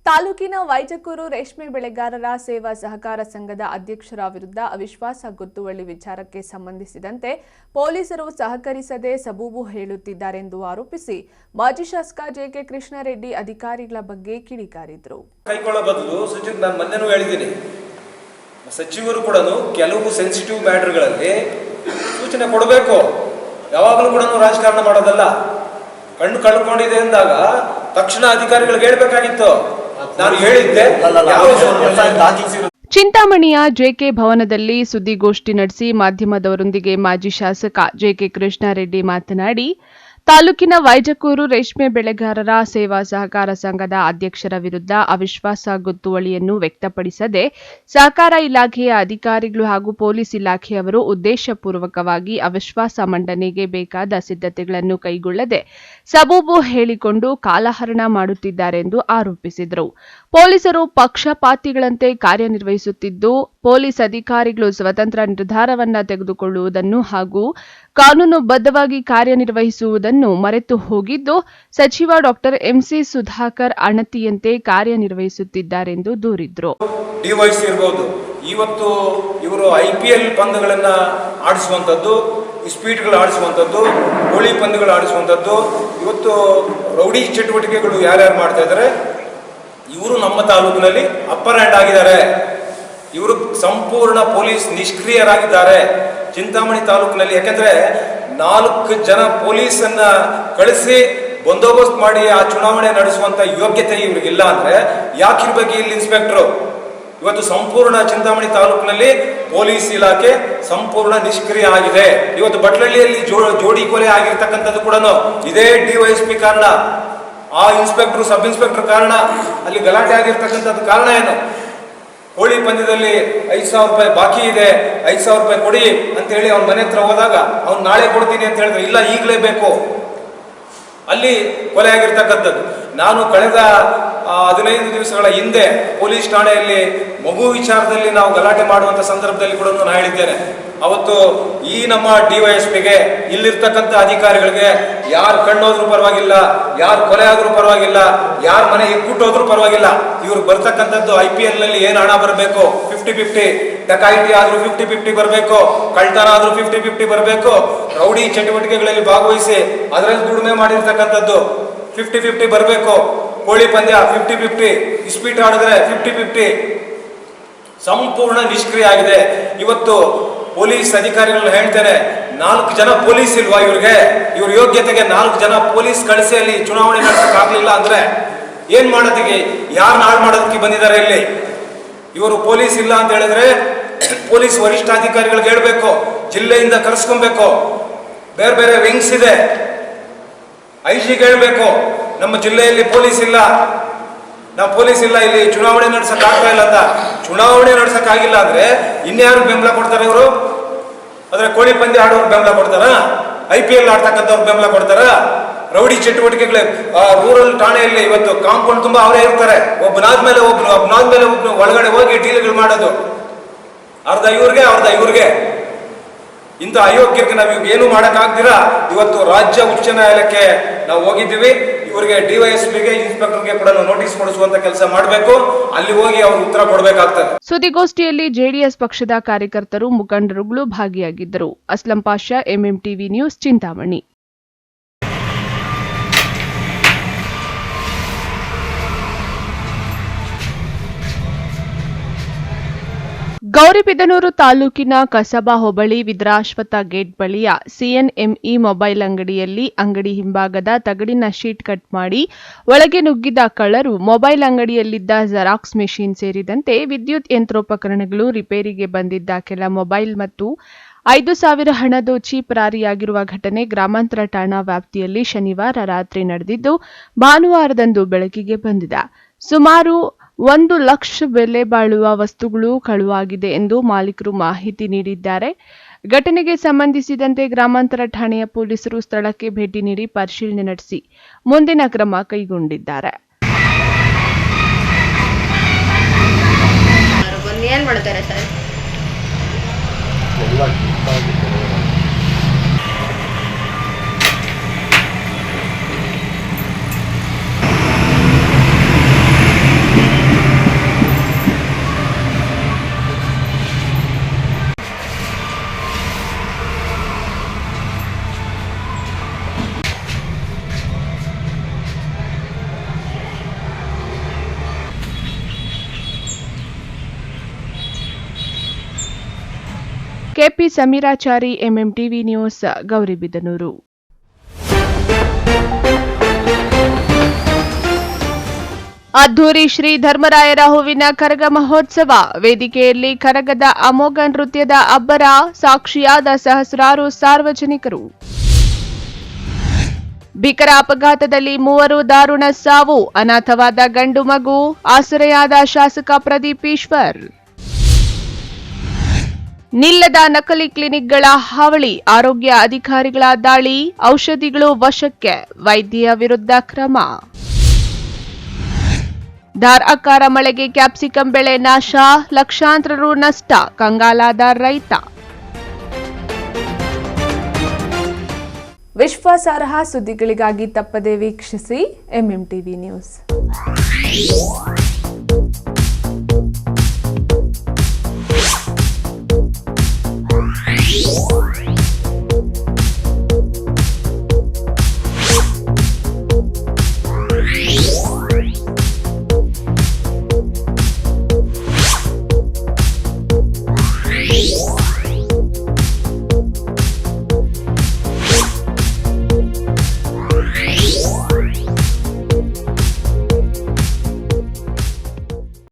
ತಾಲೂಕಿನ ವೈಜಕೂರು ರೇಷ್ಮೆ ಬೆಳೆಗಾರರ ಸೇವಾ ಸಹಕಾರ ಸಂಘದ ಅಧ್ಯಕ್ಷರ ವಿರುದ್ಧ ಅವಿಶ್ವಾಸ ಗೊತ್ತುವಳಿ ವಿಚಾರಕ್ಕೆ ಸಂಬಂಧಿಸಿದಂತೆ ಪೊಲೀಸರು ಸಹಕರಿಸದೆ ಸಬೂಬು ಹೇಳುತ್ತಿದ್ದಾರೆಂದು ಆರೋಪಿಸಿ ಮಾಜಿ ಶಾಸಕ ಜೆಕೆ ಕೃಷ್ಣಾರೆಡ್ಡಿ ಅಧಿಕಾರಿಗಳ ಬಗ್ಗೆ ಕಿಡಿಕಾರಿದರು. ಕೈಗೊಳ್ಳ ಬದಲು ನಾನು ಮೊನ್ನೆನೂ ಹೇಳಿದ್ದೀನಿ, ಸಚಿವರು ಕೂಡ ಕೆಲವು ಸೆನ್ಸಿಟಿವ್ ಮ್ಯಾಟರ್ಗಳಲ್ಲಿ ಸೂಚನೆ ಕೊಡಬೇಕು. ಯಾವಾಗಲೂ ಕೂಡ ರಾಜಕಾರಣ ಮಾಡೋದಲ್ಲ. ಕಣ್ಣು ಕಳ್ಕೊಂಡಿದೆ ಅಂದಾಗ ತಕ್ಷಣ ಅಧಿಕಾರಿಗಳಿಗೆ ಹೇಳ್ಬೇಕಾಗಿತ್ತು. ನಾನು ಹೇಳಿದ್ದೆ. ಚಿಂತಾಮಣಿಯ ಜೆಕೆ ಭವನದಲ್ಲಿ ಸುದ್ದಿಗೋಷ್ಠಿ ನಡೆಸಿ ಮಾಧ್ಯಮದವರೊಂದಿಗೆ ಮಾಜಿ ಶಾಸಕ ಜೆಕೆ ಕೃಷ್ಣಾರೆಡ್ಡಿ ಮಾತನಾಡಿ, ತಾಲೂಕಿನ ವೈಜಕೂರು ರೇಷ್ಮೆ ಬೆಳೆಗಾರರ ಸೇವಾ ಸಹಕಾರ ಸಂಘದ ಅಧ್ಯಕ್ಷರ ವಿರುದ್ಧ ಅವಿಶ್ವಾಸ ಗೊತ್ತುವಳಿಯನ್ನು ವ್ಯಕ್ತಪಡಿಸದೆ ಸಹಕಾರ ಇಲಾಖೆಯ ಅಧಿಕಾರಿಗಳು ಹಾಗೂ ಪೊಲೀಸ್ ಇಲಾಖೆಯವರು ಉದ್ದೇಶಪೂರ್ವಕವಾಗಿ ಅವಿಶ್ವಾಸ ಮಂಡನೆಗೆ ಬೇಕಾದ ಸಿದ್ಧತೆಗಳನ್ನು ಕೈಗೊಳ್ಳದೆ ಸಬೂಬು ಹೇಳಿಕೊಂಡು ಕಾಲಹರಣ ಮಾಡುತ್ತಿದ್ದಾರೆಂದು ಆರೋಪಿಸಿದರು. ಪೊಲೀಸರು ಪಕ್ಷಪಾತಿಗಳಂತೆ ಕಾರ್ಯನಿರ್ವಹಿಸುತ್ತಿದ್ದು, ಪೊಲೀಸ್ ಅಧಿಕಾರಿಗಳು ಸ್ವತಂತ್ರ ನಿರ್ಧಾರವನ್ನ ತೆಗೆದುಕೊಳ್ಳುವುದನ್ನು ಹಾಗೂ ಕಾನೂನುಬದ್ಧವಾಗಿ ಕಾರ್ಯನಿರ್ವಹಿಸುವುದನ್ನು ಮರೆತು ಹೋಗಿದ್ದು, ಸಚಿವ ಡಾಕ್ಟರ್ ಎಂಸಿ ಸುಧಾಕರ್ ಅಣತಿಯಂತೆ ಕಾರ್ಯನಿರ್ವಹಿಸುತ್ತಿದ್ದಾರೆಂದು ದೂರಿದ್ರು. ಡಿವೈಸ್ ಇರಬಹುದು, ಇವತ್ತು ಇವರು IPL ಪಂದ್ಯಗಳನ್ನ ಆಡಿಸುವಂಥದ್ದು, ಸ್ಪೀಡ್ಗಳು ಆಡಿಸುವಂಥದ್ದು, ಹೋಳಿ ಪಂದ್ಯಗಳು ಆಡಿಸುವಂಥದ್ದು, ಇವತ್ತು ರೌಡಿ ಚಟುವಟಿಕೆಗಳು ಯಾರ್ಯಾರು ಮಾಡ್ತಾ ಇದ್ದಾರೆ, ಇವರು ನಮ್ಮ ತಾಲೂಕಿನಲ್ಲಿ ಅಪ್ಪರ್ ಹ್ಯಾಂಡ್ ಆಗಿದ್ದಾರೆ. ಇವರು ಸಂಪೂರ್ಣ ಪೊಲೀಸ್ ನಿಷ್ಕ್ರಿಯರಾಗಿದ್ದಾರೆ ಚಿಂತಾಮಣಿ ತಾಲೂಕಿನಲ್ಲಿ. ಯಾಕೆಂದ್ರೆ 4 ಜನ ಪೊಲೀಸನ್ನ ಕಳಿಸಿ ಬಂದೋಬಸ್ತ್ ಮಾಡಿ ಆ ಚುನಾವಣೆ ನಡೆಸುವಂತ ಯೋಗ್ಯತೆ ಇವ್ರಿಗಿಲ್ಲ ಅಂದ್ರೆ ಯಾಕಿರ್ಬೇಕು ಇಲ್ಲಿ ಇನ್ಸ್ಪೆಕ್ಟರ್? ಇವತ್ತು ಸಂಪೂರ್ಣ ಚಿಂತಾಮಣಿ ತಾಲೂಕಿನಲ್ಲಿ ಪೊಲೀಸ್ ಇಲಾಖೆ ಸಂಪೂರ್ಣ ನಿಷ್ಕ್ರಿಯ ಆಗಿದೆ. ಇವತ್ತು ಬಟ್ಲಳ್ಳಿಯಲ್ಲಿ ಜೋಡಿ ಕೊಲೆ ಆಗಿರ್ತಕ್ಕಂಥದ್ದು ಕೂಡ ಇದೇ DYSP ಕಾರಣ, ಆ ಇನ್ಸ್ಪೆಕ್ಟರ್ ಸಬ್ ಇನ್ಸ್ಪೆಕ್ಟರ್ ಕಾರಣ, ಅಲ್ಲಿ ಗಲಾಟೆ ಆಗಿರ್ತಕ್ಕಂಥದ್ದು ಕಾರಣ ಏನು? ಹೋಳಿ ಪಂದ್ಯದಲ್ಲಿ 5,000 ರೂಪಾಯಿ ಬಾಕಿ ಇದೆ, 5,000 ರೂಪಾಯಿ ಕೊಡಿ ಅಂತ ಹೇಳಿ ಅವ್ನ ಮನೆ ಹತ್ರ ಹೋದಾಗ ಅವ್ನು ನಾಳೆ ಕೊಡ್ತೀನಿ ಅಂತ ಹೇಳಿದ್ರೆ ಇಲ್ಲ ಈಗಲೇ ಬೇಕು. ಅಲ್ಲಿ ಕೊಲೆ ಆಗಿರ್ತಕ್ಕಂಥದ್ದು. ನಾನು ಕಳೆದ 15 ದಿವಸಗಳ ಹಿಂದೆ ಪೊಲೀಸ್ ಠಾಣೆಯಲ್ಲಿ ಮಗು ವಿಚಾರದಲ್ಲಿ ನಾವು ಗಲಾಟೆ ಮಾಡುವಂತ ಸಂದರ್ಭದಲ್ಲಿ ಕೂಡ ನಾನು ಹೇಳಿದ್ದೇನೆ. ಅವತ್ತು ಈ ನಮ್ಮ DYSPಗೆ ಇಲ್ಲಿರ್ತಕ್ಕಂಥ ಅಧಿಕಾರಿಗಳಿಗೆ ಯಾರು ಕಣ್ಣೋದ್ರೂ ಪರವಾಗಿಲ್ಲ, ಯಾರು ಕೊಲೆ ಆದ್ರೂ ಪರವಾಗಿಲ್ಲ, ಯಾರ ಮನೆ ಇಕ್ಕುಟ್ಟೋದ್ರೂ ಪರವಾಗಿಲ್ಲ, ಇವ್ರು ಬರ್ತಕ್ಕಂಥದ್ದು IPL ನಲ್ಲಿ ಏನು ಹಣ ಬರಬೇಕು 50-50, ಡಕಾಯಿತಿ ಆದ್ರೂ 50-50 ಬರಬೇಕು, ಕಳ್ತನ ಆದ್ರೂ 50-50 ಬರಬೇಕು, ರೌಡಿ ಚಟುವಟಿಕೆಗಳಲ್ಲಿ ಭಾಗವಹಿಸಿ ಅದರಲ್ಲಿ ದುಡಿಮೆ ಮಾಡಿರ್ತಕ್ಕಂಥದ್ದು 50-50 ಬರಬೇಕು, ಕೋಳಿ ಪಂದ್ಯ 50-50, ಇಸ್ಪೀಟ್ ಆಡಿದ್ರೆ 50-50, ಸಂಪೂರ್ಣ ನಿಷ್ಕ್ರಿಯ ಆಗಿದೆ. ಇವತ್ತು ಪೊಲೀಸ್ ಅಧಿಕಾರಿಗಳು ಹೇಳ್ತೇನೆ, 4 ಜನ ಪೊಲೀಸ್ ಇಲ್ವಾ ಇವ್ರಿಗೆ? ಇವ್ರ ಯೋಗ್ಯತೆಗೆ 4 ಜನ ಪೊಲೀಸ್ ಕಳಿಸಿ ಅಲ್ಲಿ ಚುನಾವಣೆ ನಡೆಸಕ್ಕಾಗ್ಲಿಲ್ಲ ಅಂದ್ರೆ ಏನ್ ಮಾಡೋದಕ್ಕೆ, ಯಾರನ್ನ ಹಾಳು ಮಾಡೋದಕ್ಕೆ ಬಂದಿದ್ದಾರೆ ಇಲ್ಲಿ? ಇವರು ಪೊಲೀಸ್ ಇಲ್ಲ ಅಂತ ಹೇಳಿದ್ರೆ ಪೊಲೀಸ್ ವರಿಷ್ಠಾಧಿಕಾರಿಗಳಿಗೆ ಹೇಳ್ಬೇಕು, ಜಿಲ್ಲೆಯಿಂದ ಕರೆಸ್ಕೊಬೇಕು. ಬೇರೆ ಬೇರೆ ವಿಂಗ್ಸ್ ಇದೆ, IG ಹೇಳ್ಬೇಕು, ನಮ್ಮ ಜಿಲ್ಲೆಯಲ್ಲಿ ಪೊಲೀಸ್ ಇಲ್ಲ, ನಾವು ಪೊಲೀಸ್ ಇಲ್ಲ, ಇಲ್ಲಿ ಚುನಾವಣೆ ನಡ್ಸಕ್ ಆಗ್ತಾ ಇಲ್ಲ ಅಂತ. ಚುನಾವಣೆ ನಡ್ಸಕ್ ಆಗಿಲ್ಲ ಅಂದ್ರೆ ಇನ್ಯಾರು ಬೆಂಬಲ ಕೊಡ್ತಾರೆ ಇವರು? ಆದ್ರೆ ಕೋಳಿ ಪಂದ್ಯ ಆಡೋರು ಬೆಂಬಲ ಕೊಡ್ತಾರ? IPL ಆಡ್ತಕ್ಕಂಥವ್ರು ಬೆಂಬಲ ಕೊಡ್ತಾರ? ರೌಡಿ ಚಟುವಟಿಕೆಗಳು ರೂರಲ್ ಠಾಣೆಯಲ್ಲಿ ಇವತ್ತು ಕಾಂಪೌಂಡ್ ತುಂಬಾ ಅವರೇ ಇರ್ತಾರೆ, ಒಬ್ಬನಾದ್ಮೇಲೆ ಒಬ್ನು ಒಳಗಡೆ ಹೋಗಿ ಡೀಲ್ಗಳು ಮಾಡೋದು, ಅರ್ಧ ಇವ್ರಿಗೆ. ಇಂಥ ಅಯೋಗ್ಯಕ್ಕೆ ನಾವು ಏನು ಮಾಡಕ್ ಆಗ್ದಿರಾ ಇವತ್ತು ರಾಜ್ಯ ಉಚ್ಚ ನ್ಯಾಯಾಲಯಕ್ಕೆ ನಾವು ಹೋಗಿದ್ದೀವಿ. ಇವರಿಗೆ DYSPಗೆ ಇನ್ಸ್ಪೆಕ್ಟರ್ಗೆ ಕೂಡ ನೋಟಿಸ್ ಕೊಡಿಸುವಂತ ಕೆಲಸ ಮಾಡಬೇಕು. ಅಲ್ಲಿ ಹೋಗಿ ಅವರು ಉತ್ತರ ಕೊಡಬೇಕಾಗ್ತದೆ. ಸುದ್ದಿಗೋಷ್ಠಿಯಲ್ಲಿ ಜೆಡಿಎಸ್ ಪಕ್ಷದ ಕಾರ್ಯಕರ್ತರು, ಮುಖಂಡರುಗಳು ಭಾಗಿಯಾಗಿದ್ದರು. Aslam Pasha, MMTV News, Chintamani. ಗೌರಿಬಿದನೂರು ತಾಲೂಕಿನ ಕಸಬಾ ಹೋಬಳಿ ವಿದ್ರಾಶ್ವಥ ಗೇಟ್ ಬಳಿಯ CNME ಮೊಬೈಲ್ ಅಂಗಡಿಯಲ್ಲಿ ಅಂಗಡಿ ಹಿಂಭಾಗದ ತಗಡಿನ ಶೀಟ್ ಕಟ್ ಮಾಡಿ ಒಳಗೆ ನುಗ್ಗಿದ ಕಳ್ಳರು ಮೊಬೈಲ್ ಅಂಗಡಿಯಲ್ಲಿದ್ದ ಜೆರಾಕ್ಸ್ ಮೆಷಿನ್ ಸೇರಿದಂತೆ ವಿದ್ಯುತ್ ಯಂತ್ರೋಪಕರಣಗಳು, ರಿಪೇರಿಗೆ ಬಂದಿದ್ದ ಕೆಲ ಮೊಬೈಲ್ ಮತ್ತು 5,000 ಹಣ ದೋಚಿ ಪರಾರಿಯಾಗಿರುವ ಘಟನೆ ಗ್ರಾಮಾಂತರ ಠಾಣಾ ವ್ಯಾಪ್ತಿಯಲ್ಲಿ ಶನಿವಾರ ರಾತ್ರಿ ನಡೆದಿದ್ದು, ಭಾನುವಾರದಂದು ಬೆಳಕಿಗೆ ಬಂದಿದೆ. ಸುಮಾರು 1 ಲಕ್ಷ ಬೆಲೆ ಬಾಳುವ ವಸ್ತುಗಳು ಕಳುವಾಗಿದೆ ಎಂದು ಮಾಲೀಕರು ಮಾಹಿತಿ ನೀಡಿದ್ದಾರೆ. ಘಟನೆಗೆ ಸಂಬಂಧಿಸಿದಂತೆ ಗ್ರಾಮಾಂತರ ಠಾಣೆಯ ಪೊಲೀಸರು ಸ್ಥಳಕ್ಕೆ ಭೇಟಿ ನೀಡಿ ಪರಿಶೀಲನೆ ನಡೆಸಿ ಮುಂದಿನ ಕ್ರಮ ಕೈಗೊಂಡಿದ್ದಾರೆ. ಏನ್ ಮಾಡ್ತಾರೆ sir? KP Sameerachari, MMTV news, Gauribidanur. ಅದ್ದೂರಿ ಶ್ರೀ ಧರ್ಮರಾಯರ ಹೂವಿನ ಕರಗ ಮಹೋತ್ಸವ. ವೇದಿಕೆಯಲ್ಲಿ ಕರಗದ ಅಮೋಘ ನೃತ್ಯದ ಅಬ್ಬರ, ಸಾಕ್ಷಿಯಾದ ಸಹಸ್ರಾರು ಸಾರ್ವಜನಿಕರು. ಭೀಕರ ಅಪಘಾತದಲ್ಲಿ 3 ದಾರುಣ ಸಾವು, ಅನಾಥವಾದ ಗಂಡು ಮಗು, ಆಸರೆಯಾದ ಶಾಸಕ ಪ್ರದೀಪ್ ಈಶ್ವರ್. ನಿಲ್ಲದ ನಕಲಿ ಕ್ಲಿನಿಕ್ಗಳ ಹಾವಳಿ, ಆರೋಗ್ಯ ಅಧಿಕಾರಿಗಳ ದಾಳಿ, ಔಷಧಿಗಳು ವಶಕ್ಕೆ, ವೈದ್ಯೆಯ ವಿರುದ್ಧ ಕ್ರಮ. ಧಾರಾಕಾರ ಮಳೆಗೆ ಕ್ಯಾಪ್ಸಿಕಂ ಬೆಳೆ ನಾಶ, ಲಕ್ಷಾಂತರ ರು ನಷ್ಟ, ಕಂಗಾಲಾದ ರೈತ. ವಿಶ್ವಾಸಾರ್ಹ ಸುದ್ದಿಗಳಿಗಾಗಿ ತಪ್ಪದೇ ವೀಕ್ಷಿಸಿ MMTV ನ್ಯೂಸ್.